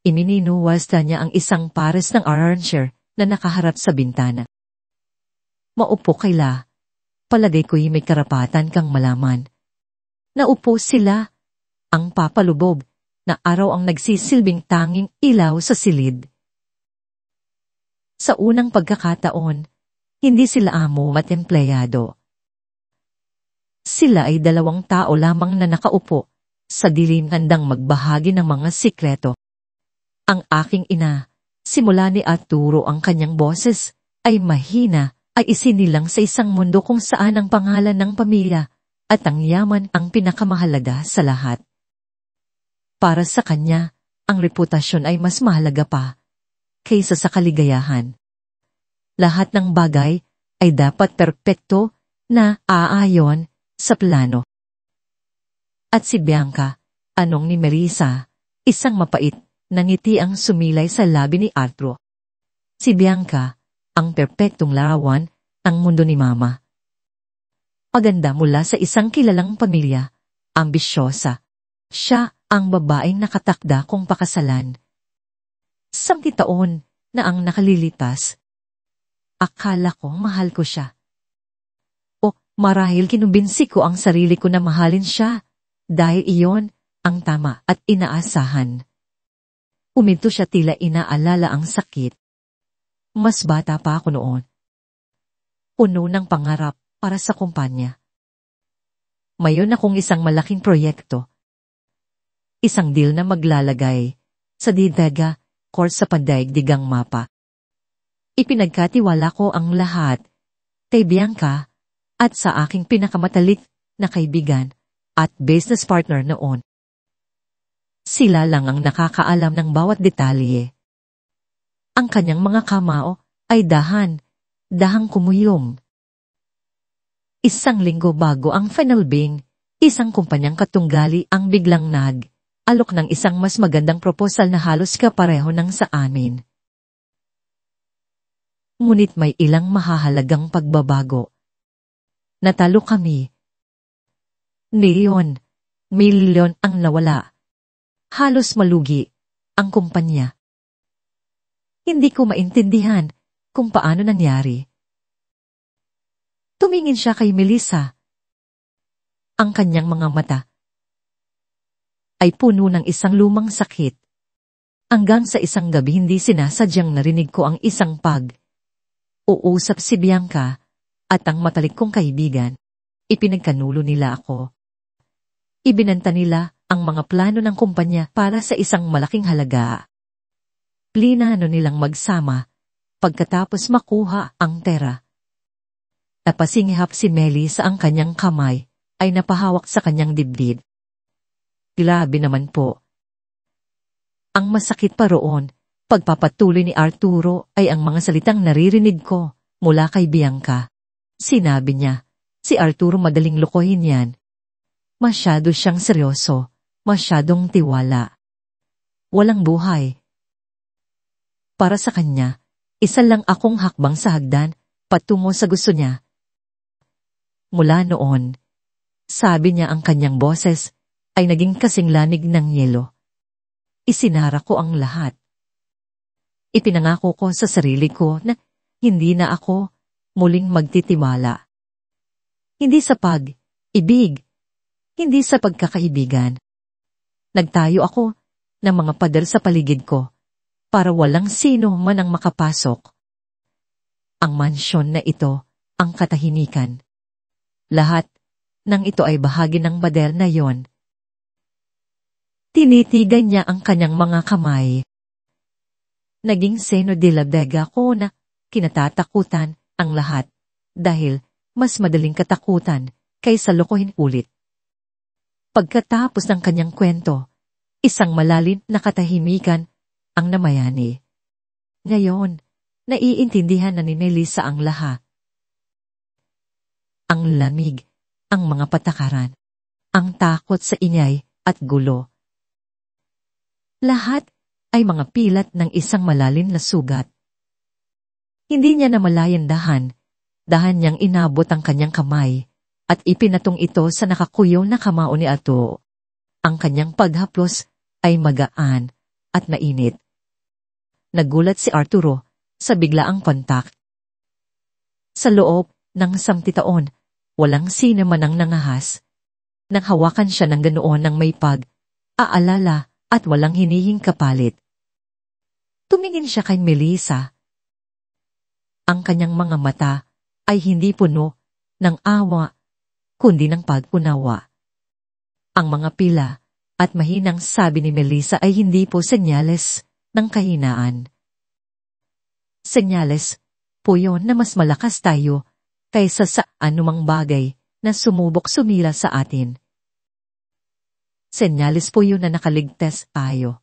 Imininuwasta niya ang isang pares ng arranger na nakaharap sa bintana. Maupo Kayla. Palagay ko'y may karapatan kang malaman. Naupo sila. Ang papalubog na araw ang nagsisilbing tanging ilaw sa silid. Sa unang pagkakataon, hindi sila amo at empleyado. Sila ay dalawang tao lamang na nakaupo sa dilim, handang magbahagi ng mga sikreto. Ang aking ina, simula ni Arturo ang kanyang boses, ay mahina, ay isinilang sa isang mundo kung saan ang pangalan ng pamilya at ang yaman ang pinakamahalaga sa lahat. Para sa kanya, ang reputasyon ay mas mahalaga pa kaysa sa kaligayahan. Lahat ng bagay ay dapat perpekto na aayon sa plano. At si Bianca, anong ni Melissa, isang mapait na ngiti ang sumilay sa labi ni Arturo. Si Bianca, ang perpektong larawan ng mundo ni Mama. Maganda mula sa isang kilalang pamilya, ambisyosa. Siya ang babaeng nakatakda kong pakasalan. 10 taon na ang nakalilipas. Akala ko mahal ko siya. O marahil kinumbinsi ko ang sarili ko na mahalin siya, dahil iyon ang tama at inaasahan. Uminto siya, tila inaalala ang sakit. Mas bata pa ako noon. Puno ng pangarap para sa kumpanya. Mayon akong isang malaking proyekto. Isang deal na maglalagay sa Didega Court sa pandaigdigang mapa. Ipinagkatiwala ko ang lahat kay Bianca at sa aking pinakamatalik na kaibigan at business partner noon. Sila lang ang nakakaalam ng bawat detalye. Ang kanyang mga kamao ay dahang kumuyom. Isang linggo bago ang final bidding, isang kumpanyang katunggali ang biglang alok ng isang mas magandang proposal na halos kapareho ng sa amin. Ngunit may ilang mahahalagang pagbabago. Natalo kami. Milyon ang nawala. Halos malugi ang kumpanya. Hindi ko maintindihan kung paano nangyari. Tumingin siya kay Melissa. Ang kanyang mga mata ay puno ng isang lumang sakit. Hanggang sa isang gabi hindi sinasadyang narinig ko ang isang uusap si Bianca at ang matalik kong kaibigan. Ipinagkanulo nila ako. Ibinanta nila ang mga plano ng kumpanya para sa isang malaking halaga. Plinano nilang magsama pagkatapos makuha ang pera. Napasingihap si Melly sa ang kanyang kamay ay napahawak sa kanyang dibdib. Grabe naman po. Ang masakit pa roon, pagpapatuloy ni Arturo ay ang mga salitang naririnig ko mula kay Bianca. Sinabi niya, si Arturo madaling lokohin yan. Masyado siyang seryoso, masyadong tiwala. Walang buhay. Para sa kanya, isa lang akong hakbang sa hagdan, patungo sa gusto niya. Mula noon, Sabi niya ang kanyang boses ay naging kasing lanig ng yelo. Isinara ko ang lahat. Ipinangako ko sa sarili ko na hindi na ako muling magtitiwala. Hindi sa pag-ibig, hindi sa pagkakaibigan. Nagtayo ako ng mga pader sa paligid ko para walang sino man ang makapasok. Ang mansyon na ito ang katahimikan. Lahat ng ito ay bahagi ng pader na yon. Tinitigan niya ang kanyang mga kamay. Naging seno de la vega ko na kinatatakutan ang lahat dahil mas madaling katakutan kaysa lokohin ulit. Pagkatapos ng kanyang kwento, isang malalim na katahimikan ang namayani. Ngayon, naiintindihan na ni Melissa ang lahat. Ang lamig, ang mga patakaran, ang takot sa ingay at gulo. Lahat ay mga pilat ng isang malalim na sugat. Hindi niya namalayan dahan niyang inabot ang kanyang kamay at ipinatong ito sa nakakuyo na kamao ni Ato. Ang kanyang paghaplos ay magaan at mainit. Nagulat si Arturo sa biglaang kontak. Sa loob ng 10 taon, walang sino man ang nangahas. Nanghawakan siya ng ganoon ng may pag-aalala at walang hinihing kapalit. Tumingin siya kay Melissa. Ang kanyang mga mata ay hindi puno ng awa, kundi ng pagpunawa. Ang mga pila at mahinang sabi ni Melissa ay hindi po senyales ng kahinaan. Senyales po yun na mas malakas tayo kaysa sa anumang bagay na sumubok sumira sa atin. Senyales po yun na nakaligtas tayo.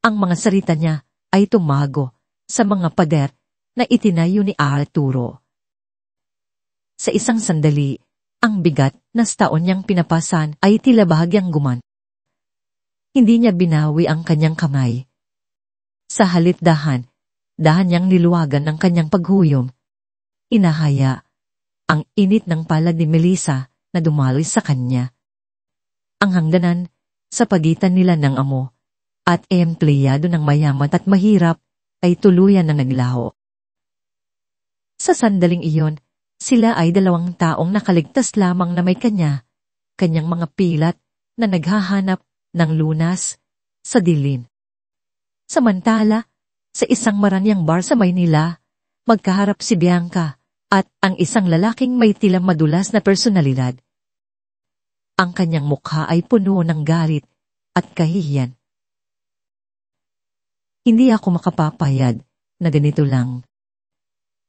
Ang mga salita niya ay tumago sa mga pader na itinayo ni Arturo. Sa isang sandali, ang bigat na taon niyang pinapasan ay tila bahagyang guman. Hindi niya binawi ang kanyang kamay. Sa halip dahan niyang niluwagan ang kanyang paghuyom. Inahaya ang init ng palad ni Melissa na dumaloy sa kanya. Ang hangganan sa pagitan nila ng amo at empleyado ng mayaman at mahirap ay tuluyan na naglaho. Sa sandaling iyon, sila ay 2 taong nakaligtas lamang na may kanyang mga pilat na naghahanap ng lunas sa dilim. Samantala, sa isang maranyang bar sa Maynila, magkaharap si Bianca at ang isang lalaking may tila madulas na personalidad. Ang kanyang mukha ay puno ng galit at kahihiyan. Hindi ako makapapayag na ganito lang.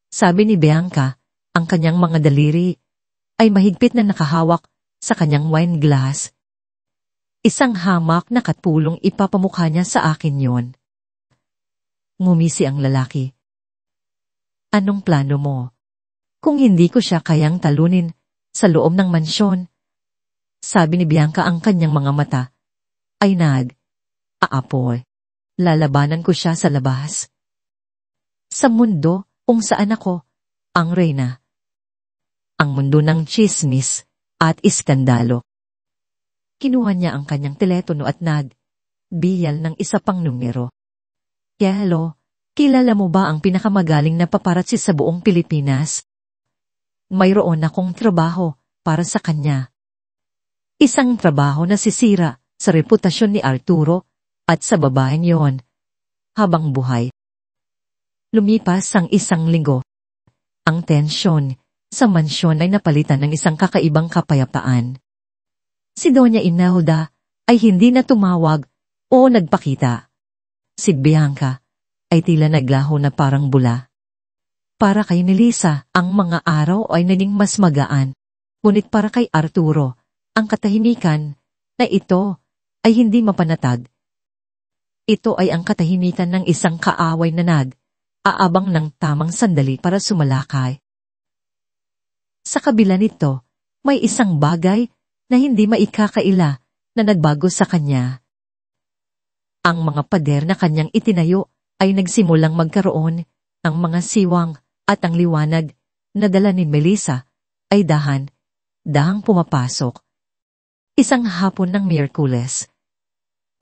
Sabi ni Bianca, ang kanyang mga daliri ay mahigpit na nakahawak sa kanyang wine glass. Isang hamak na katulong ipapamukha niya sa akin yon. Ngumisi ang lalaki. Anong plano mo? Kung hindi ko siya kayang talunin sa loob ng mansyon, sabi ni Bianca, ang kanyang mga mata ay nag-aapoy. Lalabanan ko siya sa labas. Sa mundo kung saan ako ang reyna. Ang mundo ng chismis at iskandalo. Kinuha niya ang kanyang telepono at biyal ng isa pang numero. Hello, kilala mo ba ang pinakamagaling na paparazzi sa buong Pilipinas? Mayroon akong trabaho para sa kanya. Isang trabaho na sisira sa reputasyon ni Arturo at sa babaeng yon habang buhay. Lumipas ang 1 linggo. Ang tensyon sa mansyon ay napalitan ng isang kakaibang kapayapaan. Si Doña Inelda ay hindi na tumawag o nagpakita. Si Bianca ay tila naglaho na parang bula. Para kay Melissa, ang mga araw ay naging mas magaan. Ngunit para kay Arturo, ang katahimikan na ito ay hindi mapanatag. Ito ay ang katahimikan ng isang kaaway na aabang ng tamang sandali para sumalakay. Sa kabila nito, may isang bagay na hindi maikakaila na nagbago sa kanya. Ang mga pader na kanyang itinayo ay nagsimulang magkaroon ng mga siwang at ang liwanag na dala ni Melissa ay dahang pumapasok. Isang hapon ng Miyerkules.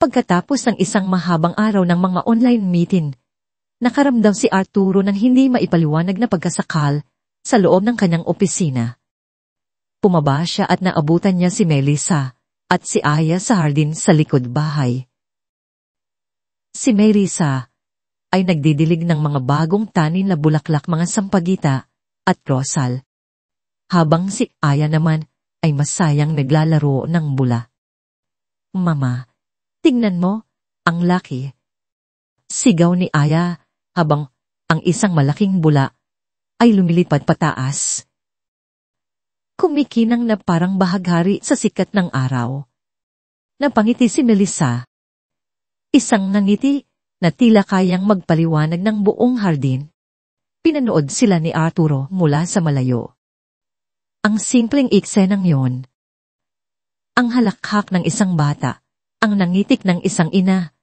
Pagkatapos ng isang mahabang araw ng mga online meeting, nakaramdam si Arturo ng hindi maipaliwanag na pagkasakal sa loob ng kanyang opisina. Pumaba siya at naabutan niya si Melissa at si Aya sa hardin sa likod bahay. Si Melissa ay nagdidilig ng mga bagong tanin na bulaklak, mga sampagita at rosal, habang si Aya naman ay masayang naglalaro ng bula. "Mama, tingnan mo, ang laki!" Sigaw ni Aya habang ang isang malaking bula ay lumilipad pataas. Kumikinang na parang bahaghari sa sikat ng araw. Napangiti si Melissa. Isang ngiti na tila kayang magpaliwanag ng buong hardin. Pinanood sila ni Arturo mula sa malayo. Ang simpleng eksenang yon. Ang halakhak ng isang bata, ang nangitik ng isang ina,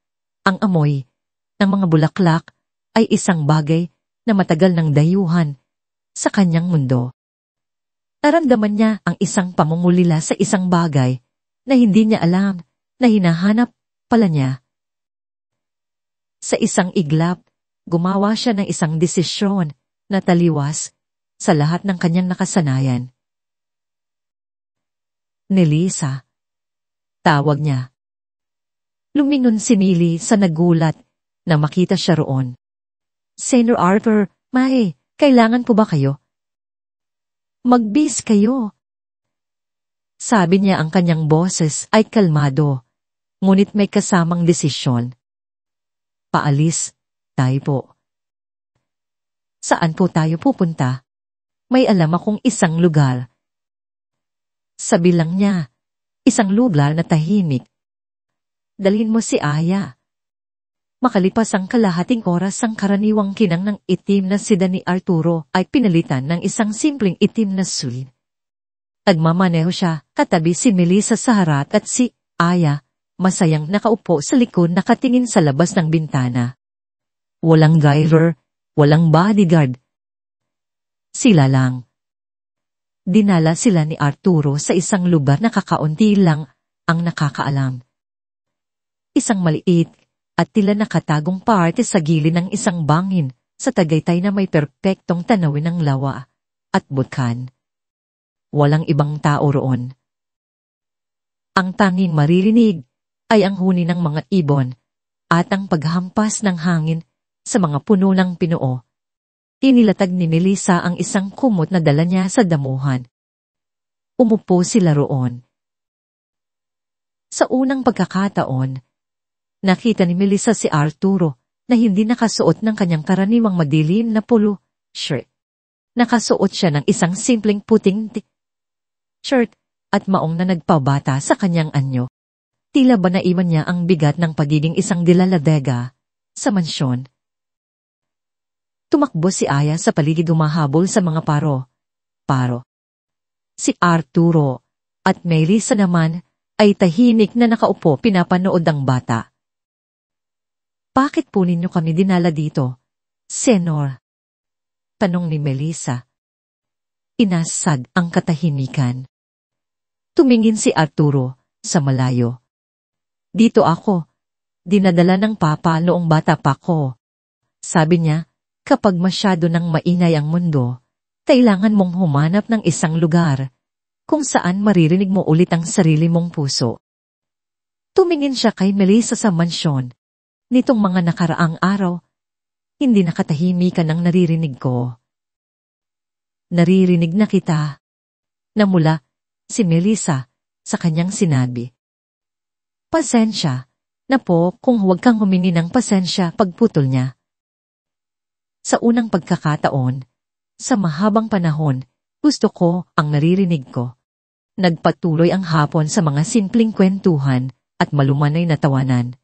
ang amoy ng mga bulaklak ay isang bagay na matagal ng dayuhan sa kanyang mundo. Naramdaman niya ang isang pamumulila sa isang bagay na hindi niya alam na hinahanap pala niya. Sa isang iglap, gumawa siya ng isang desisyon na taliwas sa lahat ng kanyang nakasanayan. "Melissa," tawag niya. Lumingon si Millie sa nagulat na makita siya roon. "Senator Arthur, Mae, kailangan po ba kayo?" "Magbis kayo." Sabi niya, ang kanyang boses ay kalmado, ngunit may kasamang desisyon. "Paalis tayo po." "Saan po tayo pupunta?" "May alam akong isang lugar." Sabi lang niya, isang lugar na tahimik. "Dalhin mo si Aya." Makalipas ang kalahating oras, ang karaniwang kinang ng itim na sedan ni Arturo ay pinalitan ng isang simpleng itim na SUV. Nagmamaneho siya, katabi si Melissa sa harap at si Aya, masayang nakaupo sa likod, nakatingin sa labas ng bintana. Walang driver, walang bodyguard. Sila lang. Dinala sila ni Arturo sa isang lugar na kakaunti lang ang nakakaalam. Isang maliit at tila nakatagong parte sa gilid ng isang bangin sa Tagaytay na may perpektong tanawin ng lawa at butkan. Walang ibang tao roon. Ang tanging maririnig ay ang huni ng mga ibon at ang paghampas ng hangin sa mga puno ng pinoo. Inilatag ni Melissa ang isang kumot na dala niya sa damuhan. Umupo sila roon. Sa unang pagkakataon, nakita ni Melissa si Arturo na hindi nakasuot ng kanyang karaniwang madilim na polo shirt. Nakasuot siya ng isang simpleng puting shirt at maong na nagpabata sa kanyang anyo. Tila ba naiwan niya ang bigat ng pagiging isang dilaladega sa mansyon. Tumakbo si Aya sa paligid, humahabol sa mga paro. Si Arturo at Melissa naman ay tahimik na nakaupo, pinapanood ang bata. "Bakit po ninyo kami dinala dito, Senor?" tanong ni Melissa. Inasag ang katahimikan. Tumingin si Arturo sa malayo. "Dito ako. Dinadala ng papa noong bata pa ko. Sabi niya, kapag masyado nang maingay ang mundo, kailangan mong humanap ng isang lugar kung saan maririnig mo ulit ang sarili mong puso." Tumingin siya kay Melissa sa mansyon. "Nitong mga nakaraang araw, hindi nakatahimikan ang naririnig ko." "Naririnig na kita." Namula si Melissa sa kanyang sinabi. "Pasensya na po kung huwag kang humingi ng pasensya," pagputol niya. "Sa unang pagkakataon, sa mahabang panahon, gusto ko ang naririnig ko." Nagpatuloy ang hapon sa mga simpleng kwentuhan at malumanay na tawanan.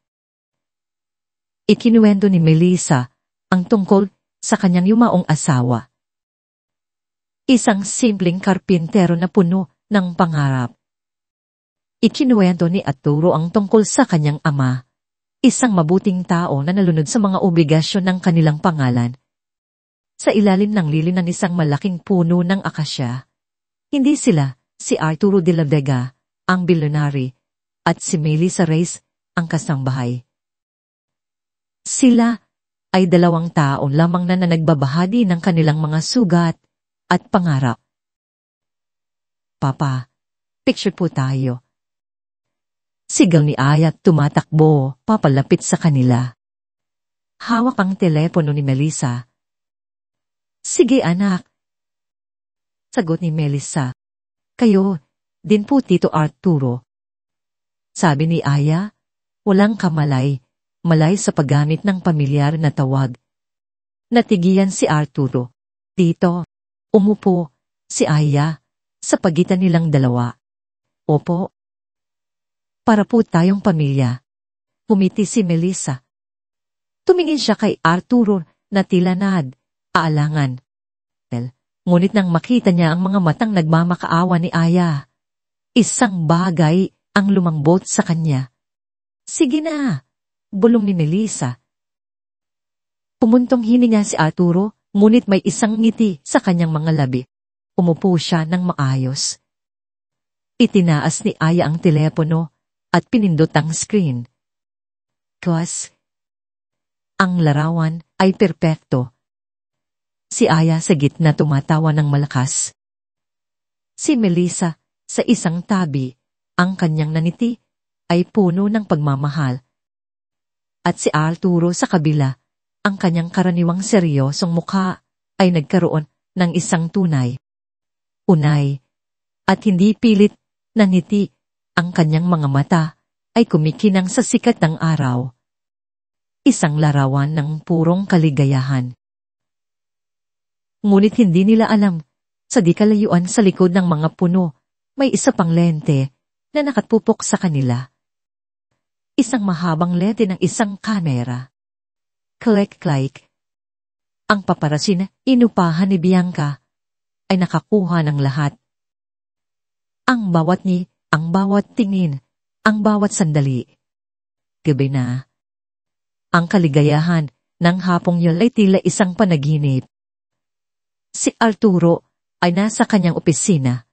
Ikinuwento ni Melissa ang tungkol sa kanyang yumaong asawa. Isang simpleng karpintero na puno ng pangarap. Ikinuwento ni Arturo ang tungkol sa kanyang ama, isang mabuting tao na nalunod sa mga obligasyon ng kanilang pangalan. Sa ilalim ng lili ng isang malaking puno ng akasya, hindi sila si Arturo de la Vega, ang bilyonary, at si Melissa Reyes, ang kasangbahay. Sila ay 2 taon lamang na nagbabahagi ng kanilang mga sugat at pangarap. Papa, picture po tayo. Sigaw ni Aya at tumatakbo papalapit sa kanila. Hawak ang telepono ni Melissa. Sige anak. Sagot ni Melissa. Kayo, din po Tito Arturo. Sabi ni Aya, walang kamalay, malay sa paggamit ng pamilyar na tawag. Natigiyan si Arturo. Tito, umupo, si Aya, sa pagitan nilang 2. Opo. Para po tayong pamilya. Umiti si Melissa. Tumingin siya kay Arturo na tila aalangan. Ngunit nang makita niya ang mga matang nagmamakaawa ni Aya, isang bagay ang lumambot sa kanya. Sige na, bulong ni Melissa. Pumuntong hininga si Arturo, ngunit may isang ngiti sa kanyang mga labi. Umupo siya ng maayos. Itinaas ni Aya ang telepono at pinindot ang screen. Ang larawan ay perpekto. Si Aya sa gitna tumatawa ng malakas. Si Melissa sa isang tabi, ang kanyang naniti ay puno ng pagmamahal. At si Arturo sa kabila, ang kanyang karaniwang seryosong mukha ay nagkaroon ng isang tunay, unay, at hindi pilit na ngiti. Ang kanyang mga mata ay kumikinang sa sikat ng araw. Isang larawan ng purong kaligayahan. Ngunit hindi nila alam, sa di kalayuan sa likod ng mga puno, may isa pang lente na nakatupok sa kanila. Isang mahabang lente ng isang kamera. Click-click. Ang paparasin na inupahan ni Bianca ay nakakuha ng lahat. Ang bawat tingin, ang bawat sandali. Gabi na. Ang kaligayahan ng hapong yun ay tila isang panaginip. Si Arturo ay nasa kanyang opisina.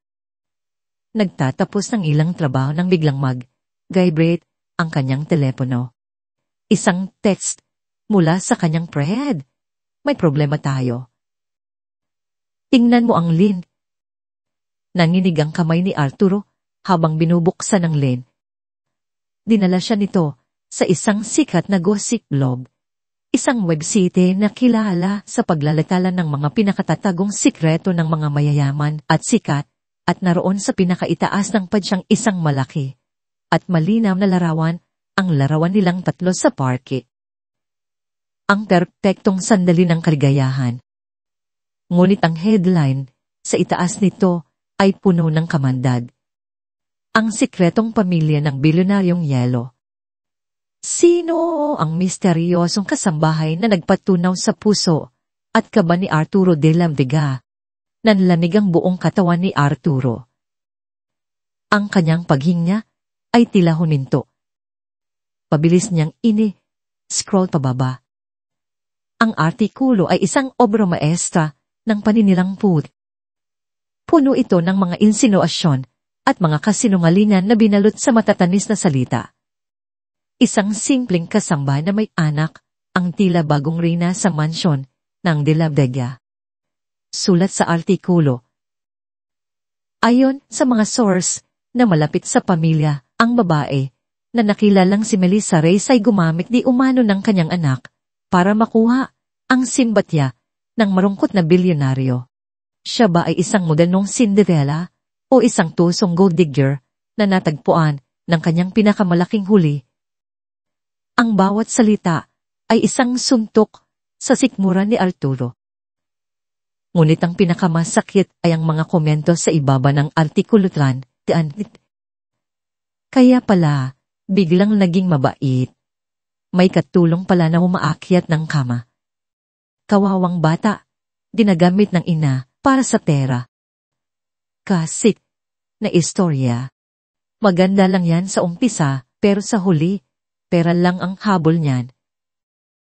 Nagtatapos ng ilang trabaho nang biglang mag-vibrate ang kanyang telepono. Isang text mula sa kanyang pre-head. May problema tayo. Tingnan mo ang link. Nanginig ang kamay ni Arturo habang binubuksan ang link. Dinala siya nito sa isang sikat na gossip blog. Isang website na kilala sa paglalatalan ng mga pinakatatagong sikreto ng mga mayayaman at sikat at naroon sa pinakaitaas ng padyang isang malaki at malinaw na larawan, ang larawan nilang 3 sa parke. Ang perpektong sandali ng kaligayahan. Ngunit ang headline sa itaas nito ay puno ng kamandag. Ang sikretong pamilya ng bilyonaryong yelo. Sino ang misteryosong kasambahay na nagpatunaw sa puso at kaba ni Arturo de la Vega? Nanlamig ang buong katawan ni Arturo. Ang kanyang paghinga ay tila huminto. Pabilis niyang scroll pababa. Ang artikulo ay isang obra maestra ng paninirang put. Puno ito ng mga insinuasyon at mga kasinungalingan na binalot sa matatanis na salita. Isang simpleng kasamba na may anak, ang tila bagong reyna sa mansyon ng de la Vega. Sulat sa artikulo. Ayon sa mga source na malapit sa pamilya, ang babae na nakilalang si Melissa Reyes ay gumamit di umano ng kanyang anak para makuha ang simbatya ng marungkot na bilyonaryo. Siya ba ay isang modernong Cinderella o isang tusong gold digger na natagpuan ng kanyang pinakamalaking huli? Ang bawat salita ay isang suntok sa sikmura ni Arturo. Ngunit ang pinakamasakit ay ang mga komento sa ibaba ng artikulutan. Kaya pala, biglang naging mabait. May katulong pala na umaakyat ng kama. Kawawang bata, dinagamit ng ina para sa pera. Kasik na istorya. Maganda lang yan sa umpisa, pero sa huli, pera lang ang habol niyan.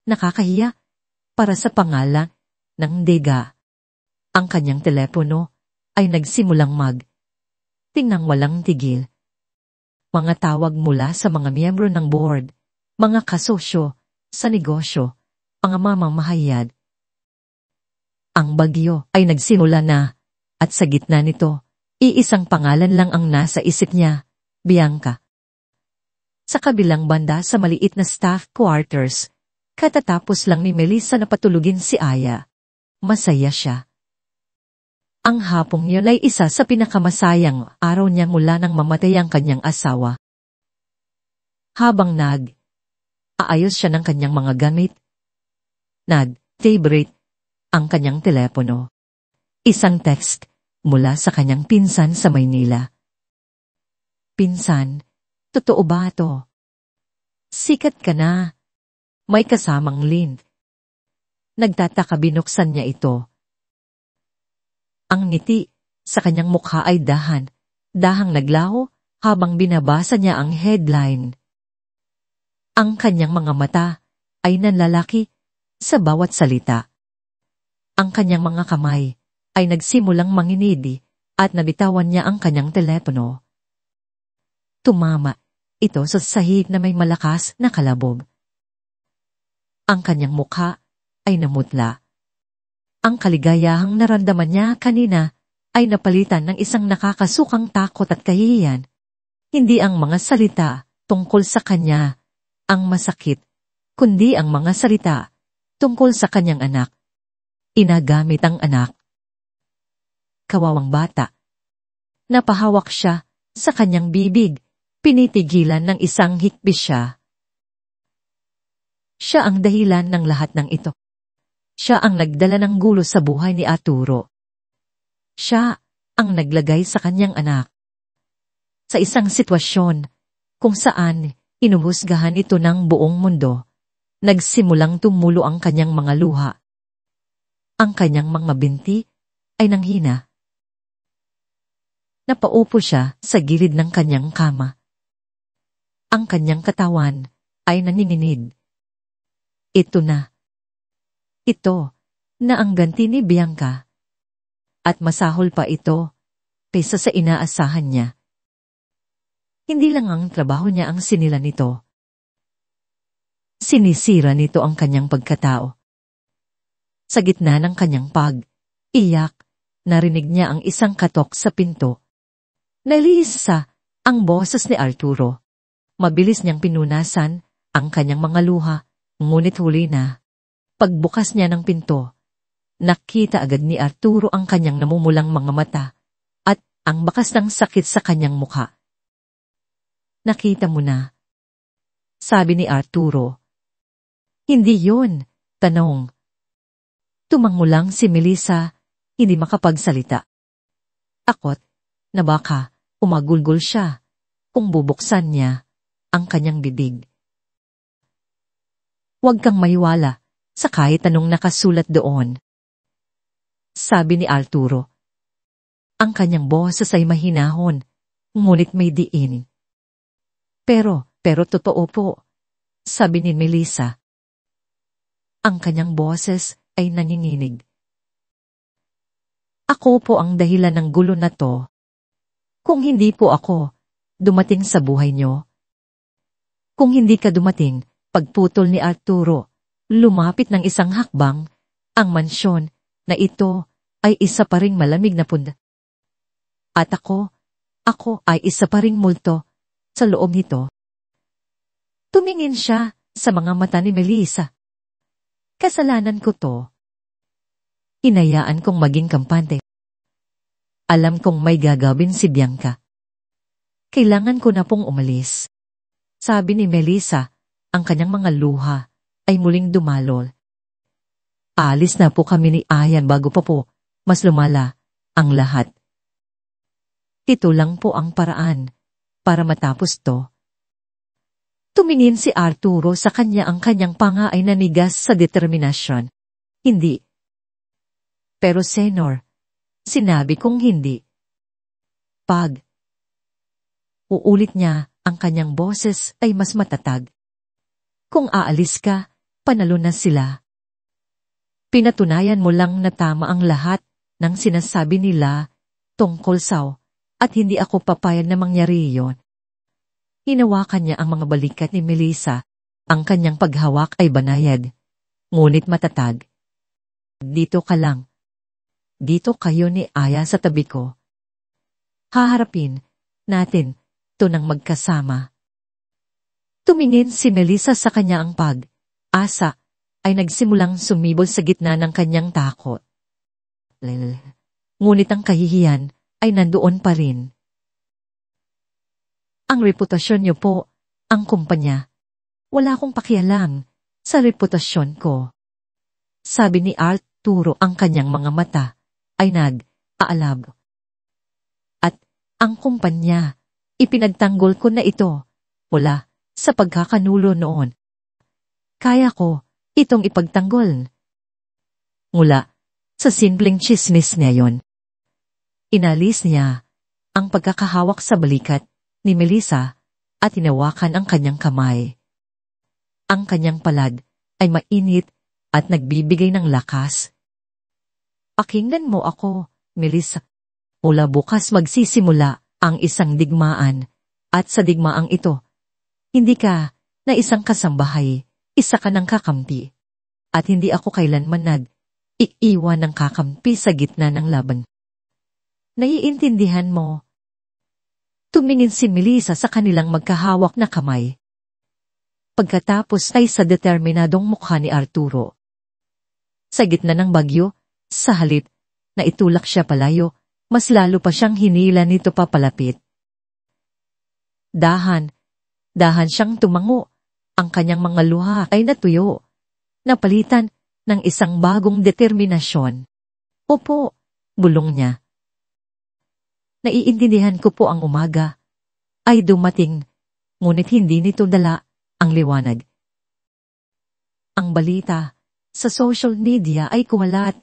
Nakakahiya para sa pangalan ng Dega. Ang kanyang telepono ay nagsimulang Tingnang walang tigil. Mga tawag mula sa mga miyembro ng board, mga kasosyo, sa negosyo, mga mamamahayag. Ang bagyo ay nagsimula na, at sa gitna nito, iisang pangalan lang ang nasa isip niya, Bianca. Sa kabilang banda sa maliit na staff quarters, katatapos lang ni Melissa na patulugin si Aya. Masaya siya. Ang hapong yun ay isa sa pinakamasayang araw niya mula nang mamatay ang kanyang asawa. Habang aayos siya ng kanyang mga gamit, favorite ang kanyang telepono. Isang text mula sa kanyang pinsan sa Maynila. Pinsan, totoo ba ito? Sikat ka na. May kasamang link. Nagtataka binuksan niya ito. Ang ngiti sa kanyang mukha ay dahang naglaho habang binabasa niya ang headline. Ang kanyang mga mata ay nanlalaki sa bawat salita. Ang kanyang mga kamay ay nagsimulang manginidi at nabitawan niya ang kanyang telepono. Tumama ito sa sahig na may malakas na kalabog. Ang kanyang mukha ay namutla. Ang kaligayahang naramdaman niya kanina ay napalitan ng isang nakakasukang takot at kahihiyan. Hindi ang mga salita tungkol sa kanya ang masakit, kundi ang mga salita tungkol sa kanyang anak. Inagamit ang anak. Kawawang bata. Napahawak siya sa kanyang bibig, pinitigilan ng isang hikbis siya. Siya ang dahilan ng lahat ng ito. Siya ang nagdala ng gulo sa buhay ni Arturo. Siya ang naglagay sa kanyang anak sa isang sitwasyon kung saan inuhusgahan ito ng buong mundo. Nagsimulang tumulo ang kanyang mga luha. Ang kanyang mga binti ay nanghina. Napaupo siya sa gilid ng kanyang kama. Ang kanyang katawan ay naninginid. Ito na. Ito na ang ganti ni Bianca. At masahol pa ito kaysa sa inaasahan niya. Hindi lang ang trabaho niya ang sinila nito. Sinisira nito ang kanyang pagkatao. Sa gitna ng kanyang iyak, narinig niya ang isang katok sa pinto. Nalihisa ang boses ni Arturo. Mabilis niyang pinunasan ang kanyang mga luha, ngunit huli na. Pagbukas niya ng pinto, nakita agad ni Arturo ang kanyang namumulang mga mata at ang bakas ng sakit sa kanyang mukha. Nakita mo na, sabi ni Arturo. Hindi yun, tanong. Tumangulang si Melissa, hindi makapagsalita. Akot na baka umagulgol siya kung bubuksan niya ang kanyang bibig. Huwag kang maniwala sa kahit anong nakasulat doon, sabi ni Arturo. Ang kanyang boses ay mahinahon, ngunit may diin. Pero totoo po, sabi ni Melissa. Ang kanyang boses ay nanginginig. Ako po ang dahilan ng gulo na to. Kung hindi po ako dumating sa buhay niyo. Kung hindi ka dumating, pagputol ni Arturo, lumapit ng isang hakbang, ang mansyon na ito ay isa pa ring malamig na punda. At ako ay isa pa ring multo sa loob nito. Tumingin siya sa mga mata ni Melissa. Kasalanan ko to. Hinayaan kong maging kampante. Alam kong may gagawin si Bianca. Kailangan ko na pong umalis. Sabi ni Melissa, ang kanyang mga luha ay muling dumalol. Alis na po kami ni Ayan bago pa po mas lumala ang lahat. Ito lang po ang paraan para matapos to. Tumingin si Arturo sa kanya, ang kanyang panga ay nanigas sa determinasyon. Hindi. Pero Senor, sinabi kong hindi. Uulit niya, ang kanyang boses ay mas matatag. Kung aalis ka, panalo na sila. Pinatunayan mo lang na tama ang lahat ng sinasabi nila tungkol sa At hindi ako papayag na mangyari iyon. Hinawakan niya ang mga balikat ni Melissa. Ang kanyang paghawak ay banayad, ngunit matatag. Dito ka lang. Dito kayo ni Aya sa tabi ko. Haharapin natin to nang magkasama. Tumingin si Melissa sa kanya ang pag-asa ay nagsimulang sumibol sa gitna ng kanyang takot. Ngunit ang kahihiyan ay nandoon pa rin. Ang reputasyon niyo po, ang kumpanya. Wala akong pakialam sa reputasyon ko. Sabi ni Arturo, ang kanyang mga mata ay nag-aalab. At ang kumpanya, ipinagtanggol ko na ito mula sa pagkakanulo noon. Kaya ko itong ipagtanggol. Mula sa simpleng chismis niya yon. Inalis niya ang pagkakahawak sa balikat ni Melissa at hinawakan ang kanyang kamay. Ang kanyang palad ay mainit at nagbibigay ng lakas. Pakinggan mo ako, Melissa. Mula bukas magsisimula ang isang digmaan at sa digmaang ito, hindi ka na isang kasambahay, isa ka ng kakampi. At hindi ako kailanman nag-iiwan ng kakampi sa gitna ng laban. Naiintindihan mo? Tumingin si Melissa sa kanilang magkahawak na kamay. Pagkatapos ay sa determinadong mukha ni Arturo. Sa gitna ng bagyo, sa halip na itulak siya palayo, mas lalo pa siyang hinila nito papalapit. Dahan siyang tumango. Ang kanyang mga luha ay natuyo. Napalitan ng isang bagong determinasyon. Opo, bulong niya. Naiintindihan ko po ang umaga ay dumating, ngunit hindi nito dala ang liwanag. Ang balita sa social media ay kumalat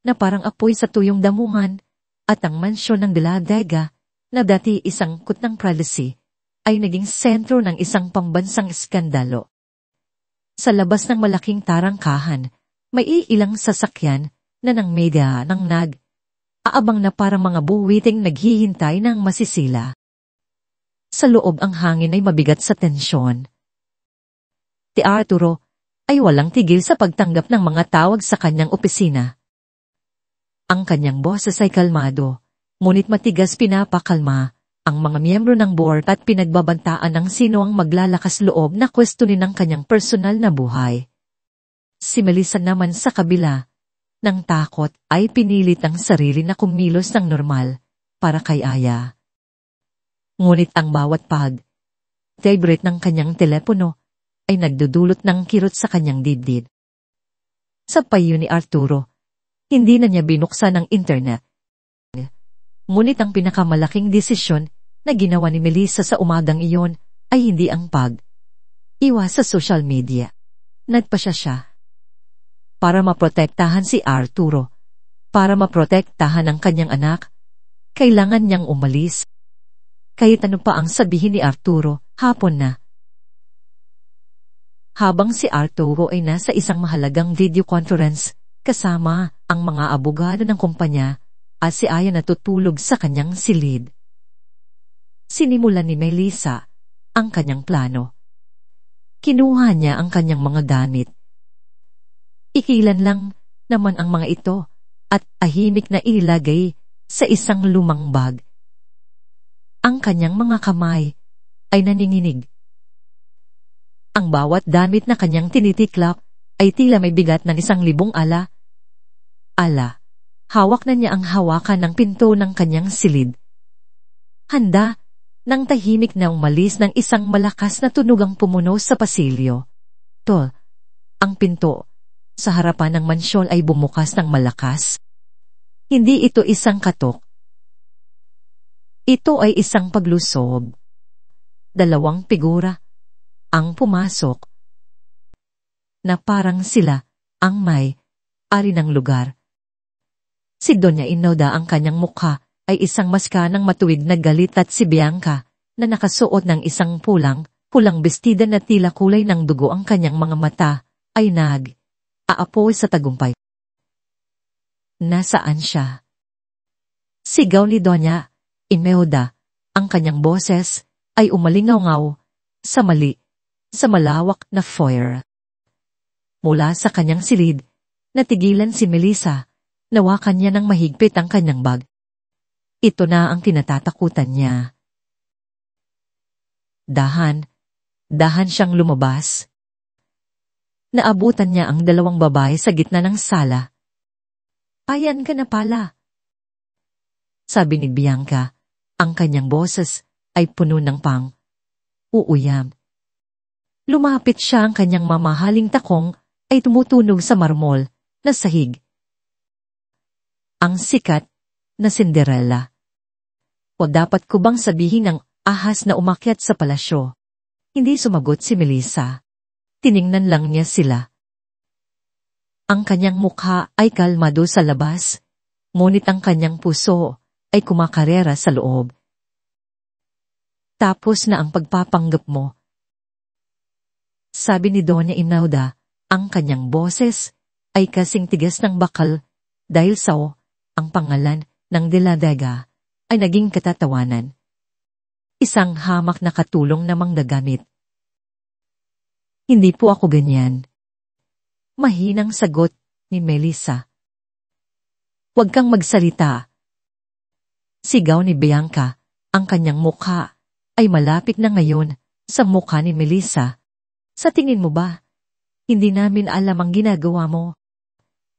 na parang apoy sa tuyong damuhan at ang mansyon ng De La Vega na dati isang kot ng privacy ay naging sentro ng isang pambansang iskandalo. Sa labas ng malaking tarangkahan, may ilang sasakyan na ng media ng aabang na parang mga buwiting naghihintay ng masisila. Sa loob ang hangin ay mabigat sa tensyon. Si Arturo ay walang tigil sa pagtanggap ng mga tawag sa kanyang opisina. Ang kanyang boses ay kalmado, ngunit matigas pinapakalma ang mga miyembro ng board at pinagbabantaan ng sino ang maglalakas loob na questionin ang kanyang personal na buhay. Si Melissa naman sa kabila ng takot ay pinilit ang sarili na kumilos ng normal para kay Aya. Ngunit ang bawat vibrate ng kanyang telepono ay nagdudulot ng kirot sa kanyang dibdib. Sa payo ni Arturo, hindi na niya binuksan ang internet. Ngunit ang pinakamalaking desisyon na ginawa ni Melissa sa umagang iyon ay hindi ang iwas sa social media. Nagpasya siya para maprotektahan si Arturo. Para maprotektahan ang kanyang anak, kailangan niyang umalis. Kahit ano pa ang sabihin ni Arturo, hapon na. Habang si Arturo ay nasa isang mahalagang video conference, kasama ang mga abogado ng kumpanya, at si Aya natutulog sa kanyang silid. Sinimulan ni Melissa ang kanyang plano. Kinuha niya ang kanyang mga gamit. Ikilan lang naman ang mga ito at tahimik na ilagay sa isang lumang bag. Ang kanyang mga kamay ay naninginig. Ang bawat damit na kanyang tinitiklap ay tila may bigat ng 1,000 ala. Hawak na niya ang hawakan ng pinto ng kanyang silid. Handa nang tahimik na umalis ng isang malakas na tunugang pumuno sa pasilyo. Ang pinto sa harapan ng mansyon ay bumukas ng malakas. Hindi ito isang katok. Ito ay isang paglusob. 2 figura ang pumasok na parang sila ang may-ari ng lugar. Si Doña Inoda, ang kanyang mukha ay isang maska ng matuwid na galit, at si Bianca na nakasuot ng isang pulang bestida na tila kulay ng dugo ang kanyang mga mata ay aapoy sa tagumpay. Nasaan siya? Sigaw ni Doña Imelda, ang kanyang boses ay umalingaw-ngaw sa malawak na foyer. Mula sa kanyang silid, natigilan si Melissa, nawakan niya ng mahigpit ang kanyang bag. Ito na ang kinatatakutan niya. Dahan siyang lumabas. Naabutan niya ang dalawang babae sa gitna ng sala. "Ayan ka na pala," sabi ni Bianca. Ang kanyang boses ay puno ng pang-uuyam. Lumapit siya, ang kanyang mamahaling takong ay tumutunog sa marmol na sahig. Ang sikat na Cinderella. O dapat ko bang sabihin ng ahas na umakyat sa palasyo? Hindi sumagot si Melissa. Tiningnan lang niya sila. Ang kanyang mukha ay kalmado sa labas, ngunit ang kanyang puso ay kumakarera sa loob. "Tapos na ang pagpapanggap mo," sabi ni Doña Imelda. Ang kanyang boses ay kasing tigas ng bakal dahil ang pangalan ng De la Vega ay naging katatawanan. Isang hamak na katulong na manggagamit. "Hindi po ako ganyan," mahinang sagot ni Melissa. "Huwag kang magsalita," sigaw ni Bianca. Ang kanyang mukha ay malapit na ngayon sa mukha ni Melissa. "Sa tingin mo ba, hindi namin alam ang ginagawa mo?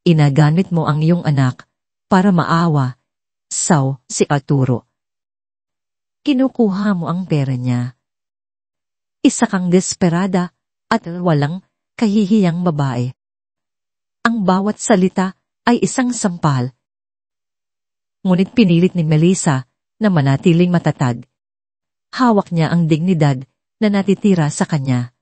Inagamit mo ang iyong anak para maawa si Arturo. Kinukuha mo ang pera niya. Isa kang desperada at walang kahihiyang babae. Ang bawat salita ay isang sampal." Ngunit pinilit ni Melissa na manatiling matatag. Hawak niya ang dignidad na natitira sa kanya.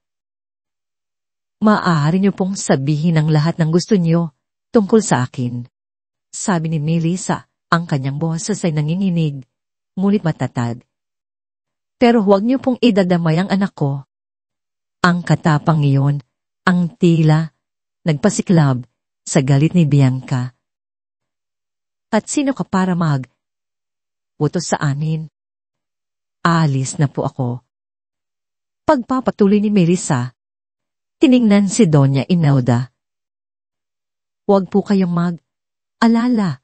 "Maaari niyo pong sabihin ang lahat ng gusto niyo tungkol sa akin," sabi ni Melissa. Ang kanyang boses ay nanginginig, ngunit matatag. "Pero huwag niyo pong idadamay ang anak ko." Ang katapang iyon, ang tila nagpasiklab sa galit ni Bianca. "At sino ka para utos sa amin? Aalis na po ako." Pagpapatuloy ni Melissa, tiningnan si Doña Imelda. "Huwag po kayong mag-alala.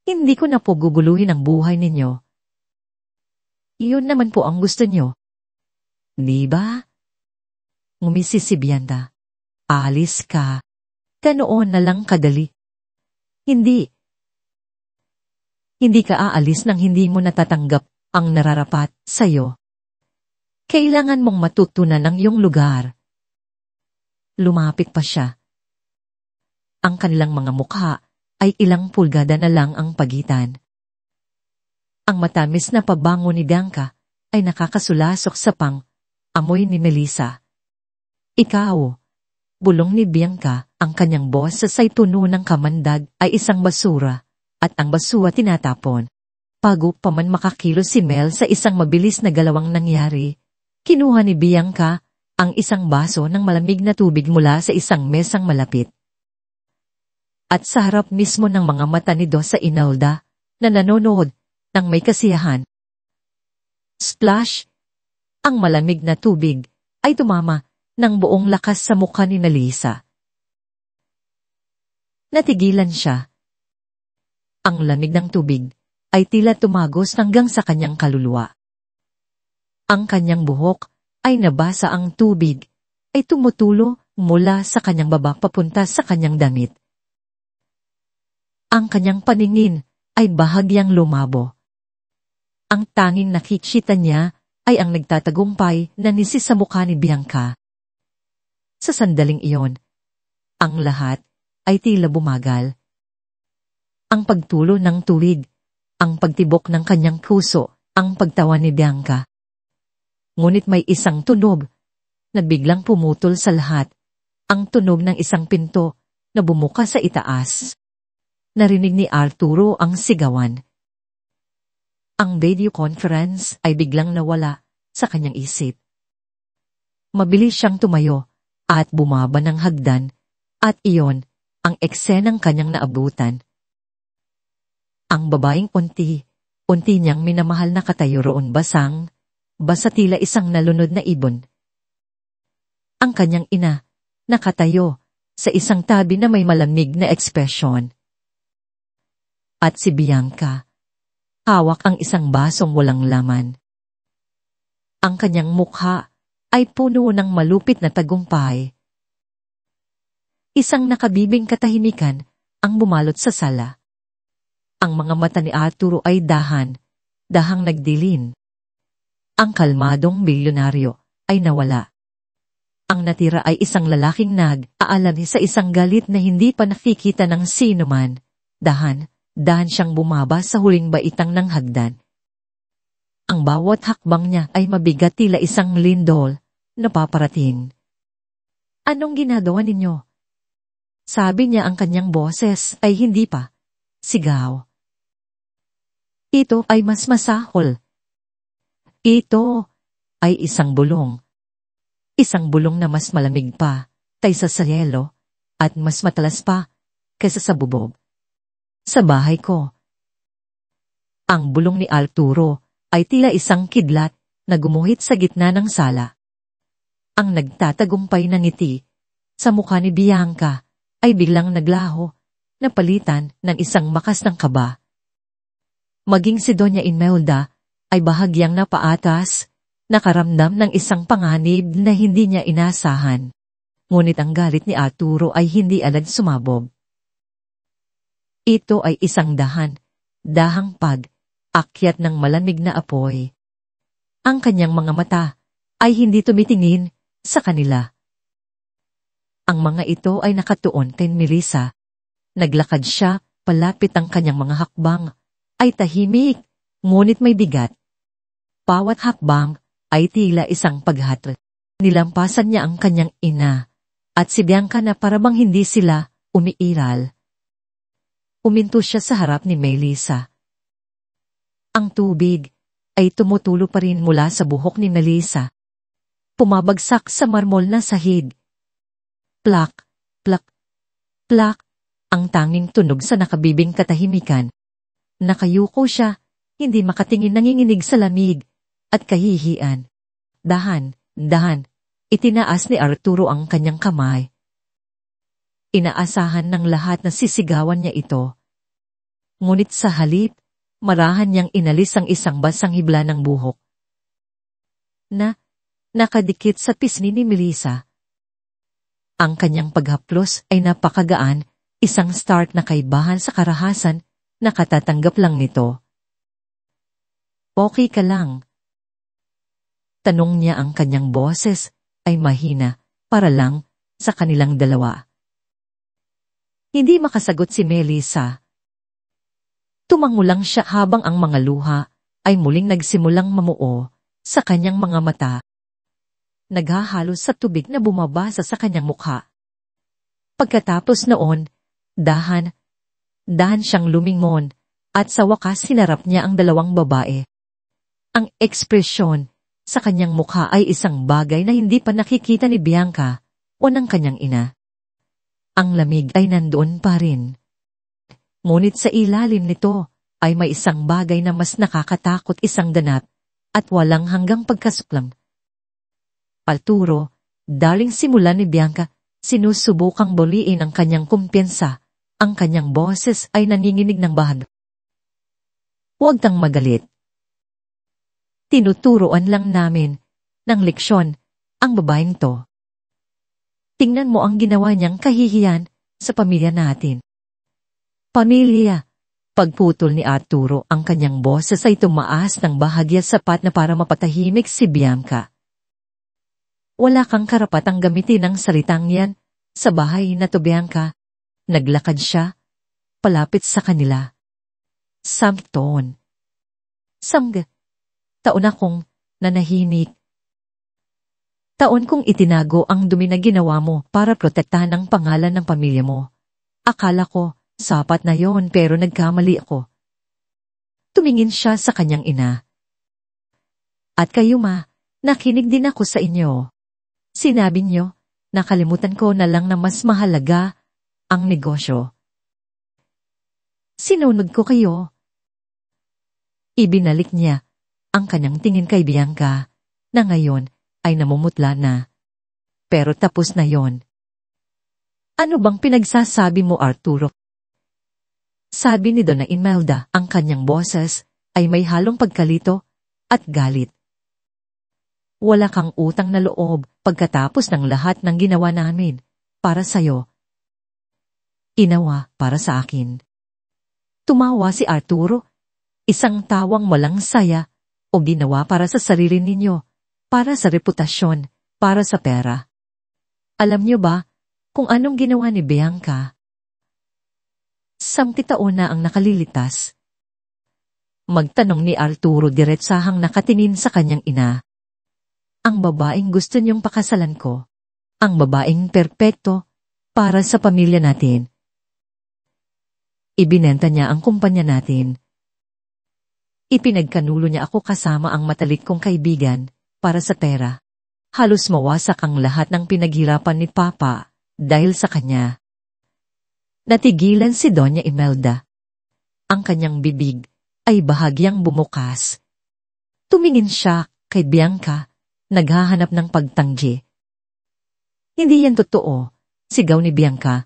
Hindi ko na po guguluhin ang buhay ninyo. Iyon naman po ang gusto niyo. Di ba?" Ngumisi si Bianca. "Aalis ka. Ganoon na lang kadali. Hindi ka aalis nang hindi mo natatanggap ang nararapat sa'yo. Kailangan mong matutunan ang iyong lugar." Lumapit pa siya. Ang kanilang mga mukha ay ilang pulgada na lang ang pagitan. Ang matamis na pabango ni Bianca ay nakakasulasok sa amoy ni Melissa. "Ikaw," bulong ni Bianca. Ang kanyang boses ay tuno ng kamandag ay isang basura, at ang basura tinatapon. Bago pa man makakilos si Mel sa isang mabilis na galawang nangyari, kinuha ni Bianca ang isang baso ng malamig na tubig mula sa isang mesang malapit. At sa harap mismo ng mga mata ni Doña Imelda, na nanonood ng may kasiyahan. Splash! Ang malamig na tubig ay tumama ng buong lakas sa mukha ni Melissa. Natigilan siya. Ang lamig ng tubig ay tila tumagos hanggang sa kanyang kaluluwa. Ang kanyang buhok ay nabasa, ang tubig ay tumutulo mula sa kanyang baba papunta sa kanyang damit. Ang kanyang paningin ay bahagyang lumabo. Ang tanging nakikita niya ay ang nagtatagumpay na nisi sa mukha ni Bianca. Sa sandaling iyon, ang lahat ay tila bumagal. Ang pagtulo ng tuwid, ang pagtibok ng kanyang puso, ang pagtawa ni Bianca. Ngunit may isang tunog na biglang pumutol sa lahat, ang tunog ng isang pinto na bumuka sa itaas. Narinig ni Arturo ang sigawan. Ang video conference ay biglang nawala sa kanyang isip. Mabilis siyang tumayo at bumaba ng hagdan, at iyon ang eksenang kanyang naabutan. Ang babaeng unti Unti niyang minamahal na katayo roon basa tila isang nalunod na ibon. Ang kanyang ina, nakatayo, sa isang tabi na may malamig na ekspresyon. At si Bianca, hawak ang isang basong walang laman. Ang kanyang mukha ay puno ng malupit na tagumpay. Isang nakabibing katahimikan ang bumalot sa sala. Ang mga mata ni Arturo ay dahang nagdilin. Ang kalmadong milyonaryo ay nawala. Ang natira ay isang lalaking nag-aalami sa isang galit na hindi pa nakikita ng sino man. Dahan siyang bumaba sa huling baitang ng hagdan. Ang bawat hakbang niya ay mabigat tila isang lindol na paparating. Anong ginagawa ninyo? Sabi niya, ang kanyang boses ay hindi pa sigaw. Ito ay mas masahol. Ito ay isang bulong. Isang bulong na mas malamig pa kaysa sa yelo at mas matalas pa kaysa sa bubog. Sa bahay ko. Ang bulong ni Arturo ay tila isang kidlat na gumuhit sa gitna ng sala. Ang nagtatagumpay na ngiti sa mukha ni Bianca ay biglang naglaho, napalitan ng isang bakas ng kaba. Maging si Doña Imelda ay bahagyang napaatas, nakaramdam ng isang panganib na hindi niya inasahan. Ngunit ang galit ni Arturo ay hindi agad sumabog. Ito ay isang dahang pag-akyat ng malamig na apoy. Ang kanyang mga mata ay hindi tumitingin sa kanila. Ang mga ito ay nakatuon kay Melissa. Naglakad siya, palapit ang kanyang mga hakbang, ay tahimik, ngunit may bigat. Bawat hakbang ay tila isang paghatret. Nilampasan niya ang kanyang ina, at si Bianca na parabang hindi sila umiiral. Uminto siya sa harap ni Melissa. Ang tubig ay tumutulo pa rin mula sa buhok ni Melissa. Pumabagsak sa marmol na sahig. Plak, plak, plak, ang tanging tunog sa nakabibing katahimikan. Nakayuko siya, hindi makatingin, nanginginig sa lamig at kahihiyan. Dahan, itinaas ni Arturo ang kanyang kamay. Inaasahan ng lahat na sisigawan niya ito. Ngunit sa halip, marahan niyang inalis ang isang basang hibla ng buhok. Nakadikit sa pisngi ni Melissa. Ang kanyang paghaplos ay napakagaan, isang start na kaibahan sa karahasan, nakatatanggap lang nito. Okay ka lang? Tanong niya, ang kanyang boses ay mahina, para lang sa kanilang dalawa. Hindi makasagot si Melissa. Tumango lang siya habang ang mga luha ay muling nagsimulang mamuo sa kanyang mga mata. Naghahalos sa tubig na bumabasa sa kanyang mukha. Pagkatapos noon, dahan siyang lumingon at sa wakas hinarap niya ang dalawang babae. Ang ekspresyon sa kanyang mukha ay isang bagay na hindi pa nakikita ni Bianca o ng kanyang ina. Ang lamig ay nandoon pa rin. Ngunit sa ilalim nito ay may isang bagay na mas nakakatakot, isang ganap at walang hanggang pagkasuklam. Arturo, daling simula ni Bianca, sinusubukang buliin ang kanyang kumpiyansa. Ang kanyang boses ay nanginginig ng bahag. Huwag kang magalit. Tinuturoan lang namin ng leksyon ang babaeng to. Tingnan mo ang ginawa niyang kahihiyan sa pamilya natin. Pamilya. Pagputol ni Arturo, ang kanyang boses ay tumaas ng bahagya sapat na para mapatahimik si Bianca. Wala kang karapatang gamitin ang salitang yan sa bahay na to, Bianca. Naglakad siya, palapit sa kanila. Taon akong nanahimik. Taon kong itinago ang dumi na ginawa mo para protektahan ang pangalan ng pamilya mo. Akala ko, sapat na yon, pero nagkamali ako. Tumingin siya sa kanyang ina. At kayo ma, nakinig din ako sa inyo. Sinabi niyo, nakalimutan ko na lang na mas mahalaga ang negosyo. Sinunod ko kayo. Ibinalik niya ang kanyang tingin kay Bianca na ngayon ay namumutla na. Pero tapos na yon. Ano bang pinagsasabi mo, Arturo? Sabi ni Donna Imelda, ang kanyang boses ay may halong pagkalito at galit. Wala kang utang na loob pagkatapos ng lahat ng ginawa namin para sa'yo. Ginawa para sa akin. Tumawa si Arturo, isang tawang walang saya o ginawa para sa sarili ninyo, para sa reputasyon, para sa pera. Alam niyo ba kung anong ginawa ni Bianca? 10 taon na ang nakalilitas. Magtanong ni Arturo diretsahang nakatingin sa kanyang ina. Ang babaeng gusto niyong pakasalan ko. Ang babaeng perpekto para sa pamilya natin. Ibinenta niya ang kumpanya natin. Ipinagkanulo niya ako kasama ang matalik kong kaibigan para sa pera. Halos mawasak ang lahat ng pinaghirapan ni Papa dahil sa kanya. Natigilan si Doña Imelda. Ang kanyang bibig ay bahagyang bumukas. Tumingin siya kay Bianca, naghahanap ng pagtanggi. Hindi yan totoo, sigaw ni Bianca.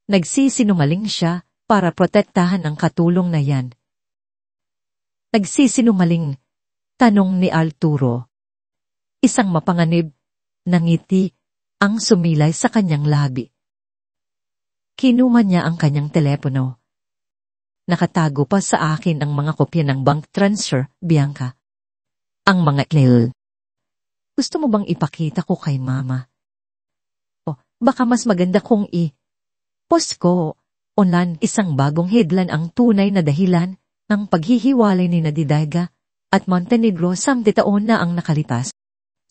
Nagsisinungaling siya para protektahan ang katulong na yan. Nagsisinungaling, tanong ni Arturo. Isang mapanganib na ngiti ang sumilay sa kanyang labi. Kinuha niya ang kanyang telepono. Nakatago pa sa akin ang mga kopya ng bank transfer, Bianca. Ang mga email. Gusto mo bang ipakita ko kay Mama? O, baka mas maganda kung post ko online. Isang bagong headline ang tunay na dahilan ng paghihiwalay ni Didaga at Montenegro. 10 taon na ang nakalipas.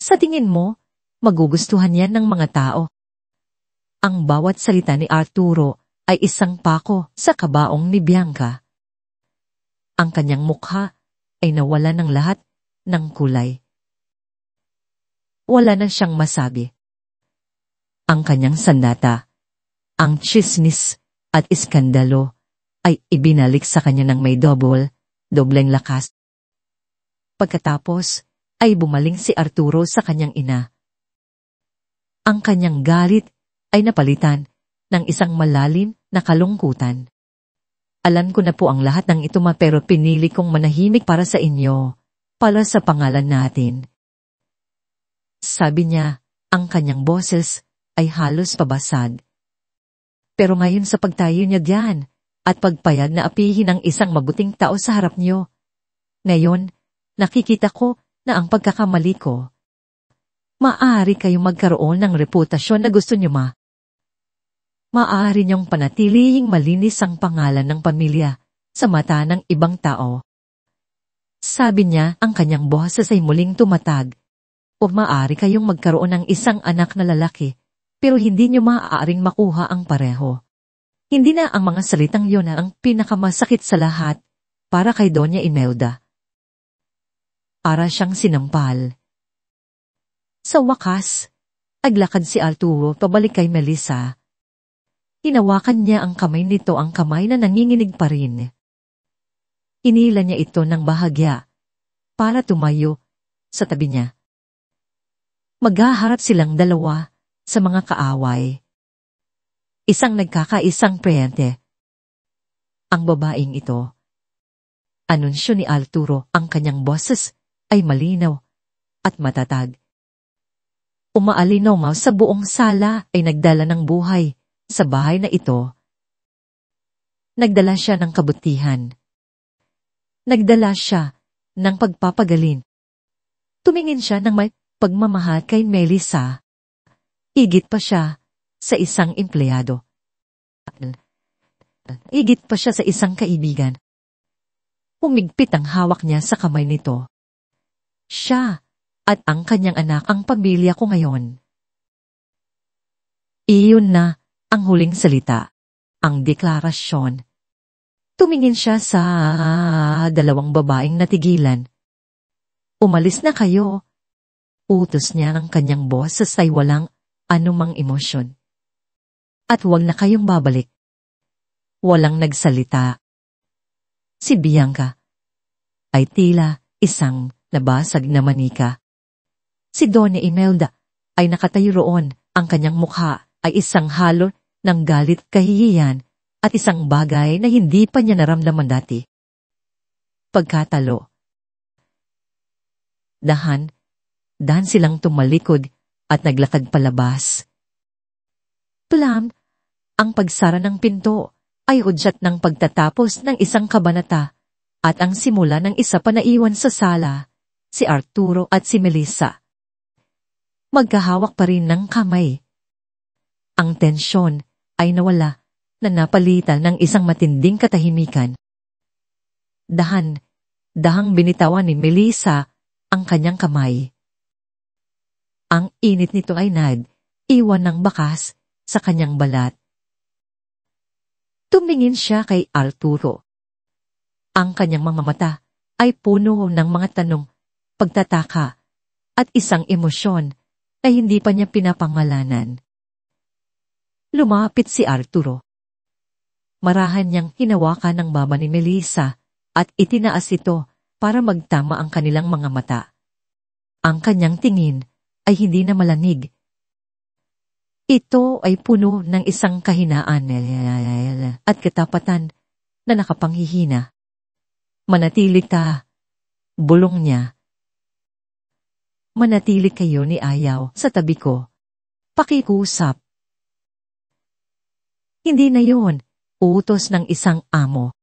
Sa tingin mo, magugustuhan yan ng mga tao. Ang bawat salita ni Arturo ay isang pako sa kabaong ni Bianca. Ang kanyang mukha ay nawala ng lahat ng kulay. Wala na siyang masabi. Ang kanyang sandata, ang tsismis at iskandalo ay ibinalik sa kanya ng may dobleng lakas. Pagkatapos ay bumaling si Arturo sa kanyang ina. Ang kanyang galit ay napalitan ng isang malalim na kalungkutan. Alam ko na po ang lahat ng ito pero pinili kong manahimik para sa inyo, para sa pangalan natin. Sabi niya, ang kanyang boses ay halos pabasag. Pero ngayon sa pagtayo niya diyan at pagpayag na apihin ang isang mabuting tao sa harap niyo, ngayon, nakikita ko na ang pagkakamali ko. Maaari kayong magkaroon ng reputasyon na gusto niyo, Ma. Maaari niyong panatilihing malinis ang pangalan ng pamilya sa mata ng ibang tao. Sabi niya, ang kanyang boses ay muling tumatag. O maaari kayong magkaroon ng isang anak na lalaki, pero hindi niyo maaaring makuha ang pareho. Hindi na ang mga salitang yon ang pinakamasakit sa lahat para kay Doña Imelda. Para siyang sinampal. Sa wakas, aglakad si Arturo pabalik kay Melissa. Hinawakan niya ang kamay nito, ang kamay na nanginginig pa rin. Inila niya ito ng bahagya para tumayo sa tabi niya. Maghaharap silang dalawa sa mga kaaway. Isang nagkakaisang preyente. Ang babaeng ito. Anunsyo ni Arturo, ang kanyang boses ay malinaw at matatag. Umaalinaw sa buong sala ay nagdala ng buhay sa bahay na ito. Nagdala siya ng kabutihan. Nagdala siya ng pagpapagalin. Tumingin siya ng may pagmamahal kay Melissa. Higit pa siya sa isang empleyado. Higit pa siya sa isang kaibigan. Humigpit ang hawak niya sa kamay nito. Siya at ang kanyang anak ang pamilya ko ngayon. Iyon na ang huling salita, ang deklarasyon. Tumingin siya sa dalawang babaeng natigilan. Umalis na kayo. Utos niya ng kanyang boses ay walang anumang emosyon. At huwag na kayong babalik. Walang nagsalita. Si Bianca, ay tila isang nabasag na manika. Si Doña Imelda ay nakatayo roon, ang kanyang mukha ay isang halo ng galit, kahihiyan at isang bagay na hindi pa niya naramdaman dati. Pagkatalo. Dahan silang tumalikod at naglakad palabas. Tulam, ang pagsara ng pinto ay hudyat ng pagtatapos ng isang kabanata at ang simula ng isa pa naiwan sa sala, si Arturo at si Melissa. Magkahawak pa rin ng kamay. Ang tensyon ay nawala na napalitan ng isang matinding katahimikan. Dahang binitawan ni Melissa ang kanyang kamay. Ang init nito ay iwan ng bakas sa kanyang balat. Tumingin siya kay Arturo. Ang kanyang mga mata ay puno ng mga tanong, pagtataka, at isang emosyon na hindi pa niya pinapangalanan. Lumapit si Arturo. Marahan niyang hinawakan ng baba ni Melissa at itinaas ito para magtama ang kanilang mga mata. Ang kanyang tingin ay hindi na malanig. Ito ay puno ng isang kahinaan at katapatan na nakapanghihina. Manatili ka, bulong niya. Manatili kayo ni Ayaw sa tabi ko. Pakikusap. Hindi na yun, utos ng isang amo.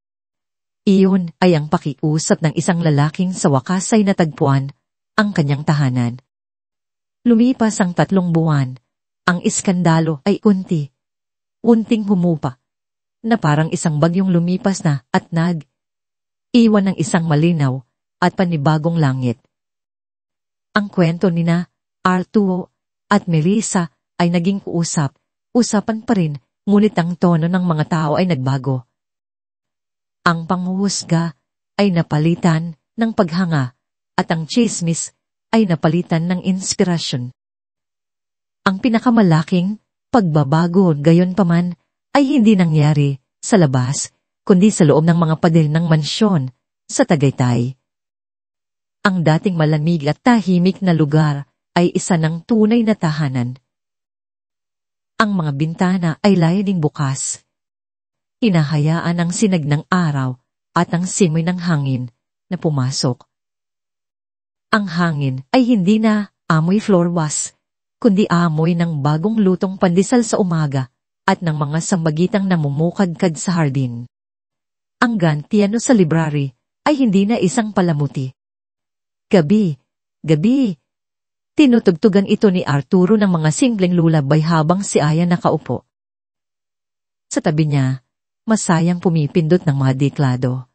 Iyon ay ang pakiusap ng isang lalaking sa wakas ay natagpuan ang kanyang tahanan. Lumipas ang 3 buwan, ang iskandalo ay unting humupa, na parang isang bagyong lumipas na at iwan ng isang malinaw at panibagong langit. Ang kwento nina Arturo at Melissa ay naging usapan pa rin, ngunit ang tono ng mga tao ay nagbago. Ang panghuhusga ay napalitan ng paghanga at ang chismis ay napalitan ng inspirasyon. Ang pinakamalaking pagbabago gayon paman ay hindi nangyari sa labas, kundi sa loob ng mga pader ng mansyon sa Tagaytay. Ang dating malamig at tahimik na lugar ay isa ng tunay na tahanan. Ang mga bintana ay laging bukas. Hinahayaan ang sinag ng araw at ang simoy ng hangin na pumasok. Ang hangin ay hindi na amoy floor wash, kundi amoy ng bagong lutong pandesal sa umaga at ng mga sambagitang namumukadkad sa hardin. Ang gantiano sa library ay hindi na isang palamuti. Gabi, tinutugtugan ito ni Arturo ng mga simpleng lulabay habang si Aya nakaupo. Sa tabi niya, masayang pumipindot ng mga deklado.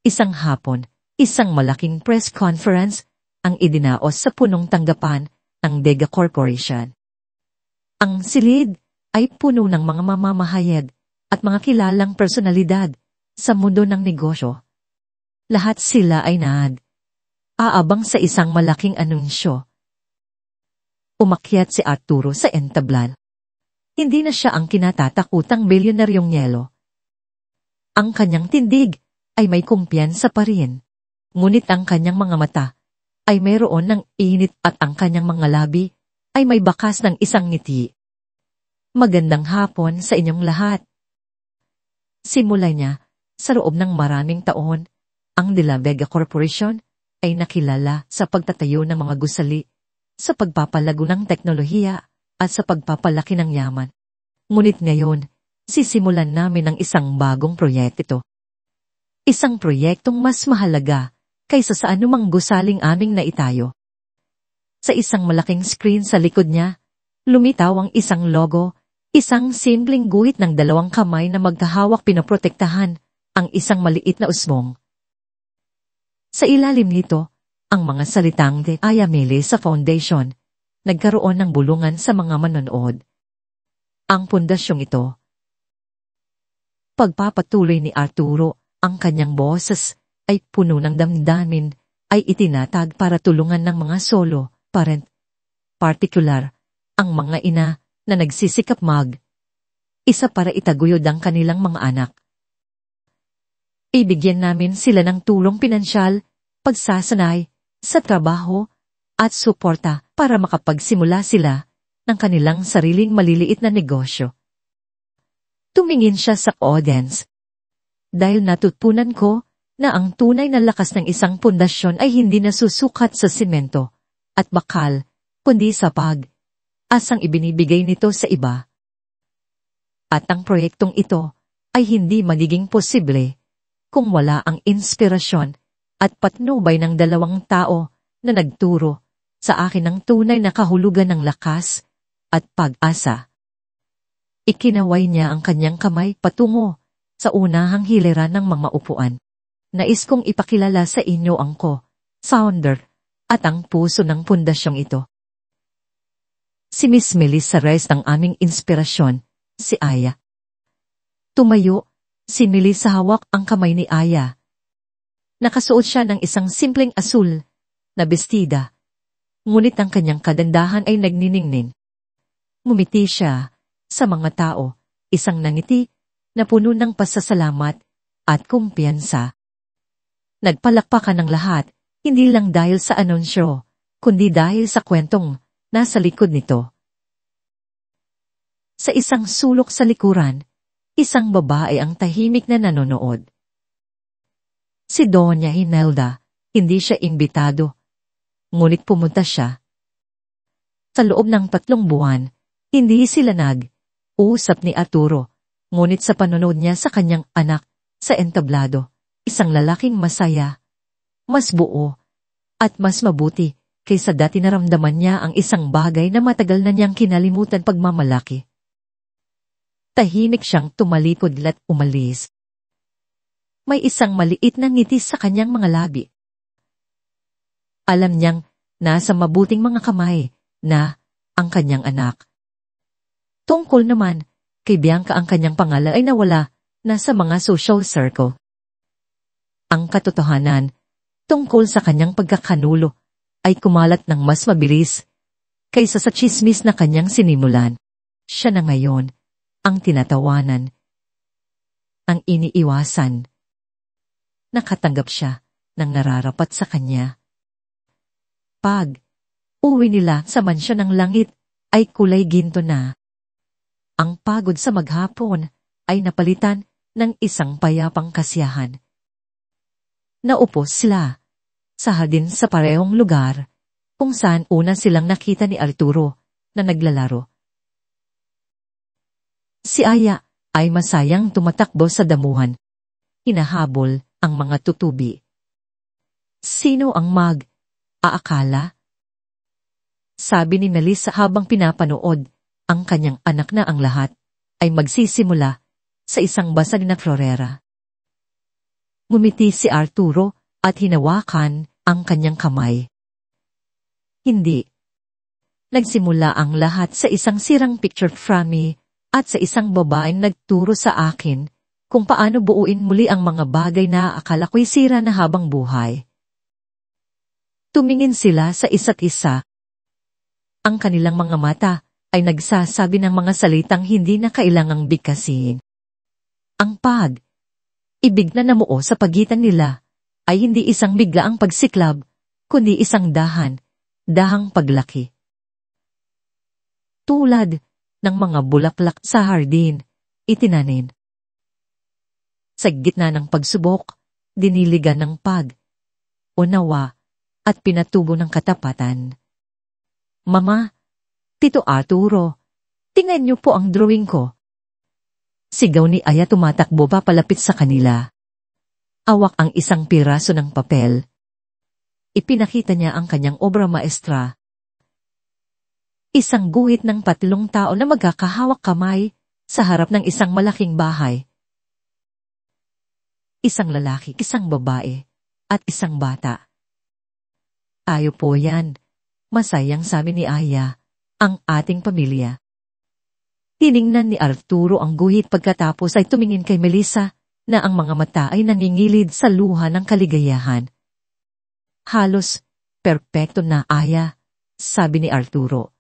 Isang hapon, isang malaking press conference ang idinaos sa punong tanggapan ng Dega Corporation. Ang silid ay puno ng mga mamamahayag at mga kilalang personalidad sa mundo ng negosyo. Lahat sila ay aabang sa isang malaking anunsyo. Umakyat si Arturo sa entablal. Hindi na siya ang kinatatakutang bilyonaryong yelo. Ang kanyang tindig ay may kumpiyansa pa rin. Ngunit ang kanyang mga mata ay mayroon ng init at ang kanyang mga labi ay may bakas ng isang ngiti. Magandang hapon sa inyong lahat. Simula niya, sa loob ng maraming taon, ang De La Vega Corporation ay nakilala sa pagtatayo ng mga gusali, sa pagpapalago ng teknolohiya at sa pagpapalaki ng yaman. Ngunit ngayon, sisimulan namin ang isang bagong proyekto. Isang proyektong mas mahalaga kaysa sa anumang gusaling aming naitayo. Sa isang malaking screen sa likod niya, lumitaw ang isang logo, isang simpleng guhit ng 2 kamay na magkahawak pinoprotektahan ang isang maliit na usbong. Sa ilalim nito, ang mga salitang de Ayamele sa foundation, nagkaroon ng bulungan sa mga manonood. Ang pundasyong ito. Pagpapatuloy ni Arturo, ang kanyang boses ay puno ng damdamin, ay itinatag para tulungan ng mga solo parent, partikular, ang mga ina na nagsisikap isa para itaguyod ang kanilang mga anak. Ibigyan namin sila ng tulong pinansyal, pagsasanay, sa trabaho, at suporta para makapagsimula sila ng kanilang sariling maliliit na negosyo. Tumingin siya sa audience. Dahil natutunan ko na ang tunay na lakas ng isang pundasyon ay hindi nasusukat sa simento at bakal, kundi sa pag-asang ibinibigay nito sa iba. At ang proyektong ito ay hindi magiging posible kung wala ang inspirasyon at patnubay ng dalawang tao na nagturo sa akin ng tunay na kahulugan ng lakas at pag-asa. Ikinaway niya ang kanyang kamay patungo sa unahang hiliran ng mga upuan. Nais kong ipakilala sa inyo ang co-founder at ang puso ng pundasyong ito. Si Miss Melissa Reyes ang aming inspirasyon, si Aya. Tumayo, si Melissa hawak ang kamay ni Aya. Nakasuot siya ng isang simpleng asul na bestida, ngunit ang kanyang kagandahan ay nagniningning. Ngumiti siya sa mga tao, isang nangiti na puno ng pasasalamat at kumpiyansa. Nagpalakpakan ng lahat, hindi lang dahil sa anunsyo, kundi dahil sa kwentong nasa likod nito. Sa isang sulok sa likuran, isang babae ang tahimik na nanonood. Si Doña Hinelda, hindi siya imbitado, ngunit pumunta siya. Sa loob ng 3 buwan, hindi sila nag-usap ni Arturo, ngunit sa panonood niya sa kanyang anak sa entablado, isang lalaking masaya, mas buo, at mas mabuti kaysa dati naramdaman niya ang isang bagay na matagal na niyang kinalimutan pagmamalaki. Tahimik siyang tumalikod at umalis. May isang maliit na ngiti sa kanyang mga labi. Alam niyang nasa mabuting mga kamay na ang kanyang anak. Tungkol naman, kay Bianca ang kanyang pangalan ay nawala na sa mga social circle. Ang katotohanan, tungkol sa kanyang pagkakanulo, ay kumalat ng mas mabilis kaysa sa tsismis na kanyang sinimulan. Siya na ngayon ang tinatawanan, ang iniiwasan. Nakatanggap siya ng nararapat sa kanya. Pag uwi nila sa mansyon ng langit ay kulay ginto na. Ang pagod sa maghapon ay napalitan ng isang payapang kasiyahan. Naupo sila sa hardin sa parehong lugar kung saan una silang nakita ni Arturo na naglalaro. Si Aya ay masayang tumatakbo sa damuhan. Hinahabol ang mga tutubi. Sino ang mag-aakala? Sabi ni Melissa habang pinapanood ang kanyang anak na ang lahat ay magsisimula sa isang basag na florera. Ngumiti si Arturo at hinawakan ang kanyang kamay. Hindi. Nagsimula ang lahat sa isang sirang picture frame at sa isang babaeng nagturo sa akin kung paano buuin muli ang mga bagay na akala ko'y sira na habang buhay. Tumingin sila sa isa't isa. Ang kanilang mga mata ay nagsasabi ng mga salitang hindi na kailangang bigkasin. Ang ibig na namuo sa pagitan nila ay hindi isang biglaang pagsiklab, kundi isang dahang paglaki. Tulad ng mga bulaklak sa hardin, itinanim. Sa gitna ng pagsubok, diniligan ng unawa, at pinatubo ng katapatan. Mama, Tito Arturo, tingnan niyo po ang drawing ko. Sigaw ni Aya tumatakbo papalapit sa kanila. Awak ang isang piraso ng papel. Ipinakita niya ang kanyang obra maestra. Isang guhit ng 3 tao na magkakahawak kamay sa harap ng isang malaking bahay. Isang lalaki, isang babae, at isang bata. Tayo po yan, masayang sabi ni Aya, ang ating pamilya. Tiningnan ni Arturo ang guhit pagkatapos ay tumingin kay Melissa na ang mga mata ay nangingilid sa luha ng kaligayahan. Halos perpekto na, Aya, sabi ni Arturo.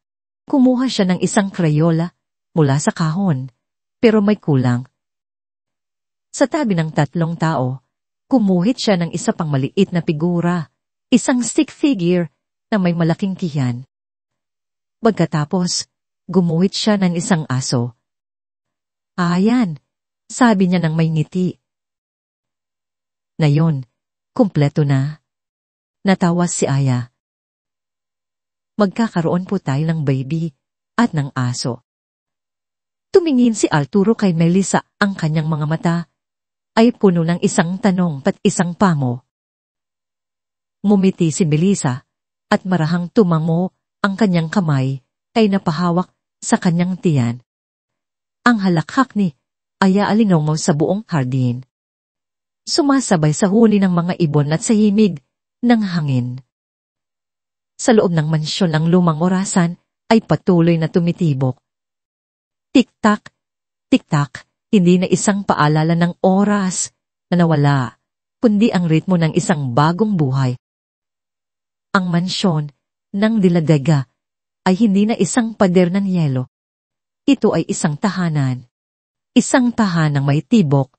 Kumuha siya ng isang krayola mula sa kahon, pero may kulang. Sa tabi ng 3 tao, Kumuhit siya ng isa pang maliit na figura, isang stick figure na may malaking tiyan. Pagkatapos, gumuhit siya ng isang aso. Ayan, sabi niya ng may ngiti. Ngayon, kumpleto na. Natawa si Aya. Magkakaroon po tayo ng baby at ng aso. Tumingin si Arturo kay Melissa, ang kanyang mga mata ay puno ng isang tanong at isang pamo. Ngumiti si Melissa at marahang tumango ang kanyang kamay ay napahawak sa kanyang tiyan. Ang halakhak ni Aya alingaw sa buong hardin. Sumasabay sa huni ng mga ibon at sa himig ng hangin. Sa loob ng mansyon ang lumang orasan ay patuloy na tumitibok. Tik-tak, tik-tak, hindi na isang paalala ng oras na nawala, kundi ang ritmo ng isang bagong buhay. Ang mansyon ng Diladaga ay hindi na isang pader ng yelo. Ito ay isang tahanan. Isang tahanang may tibok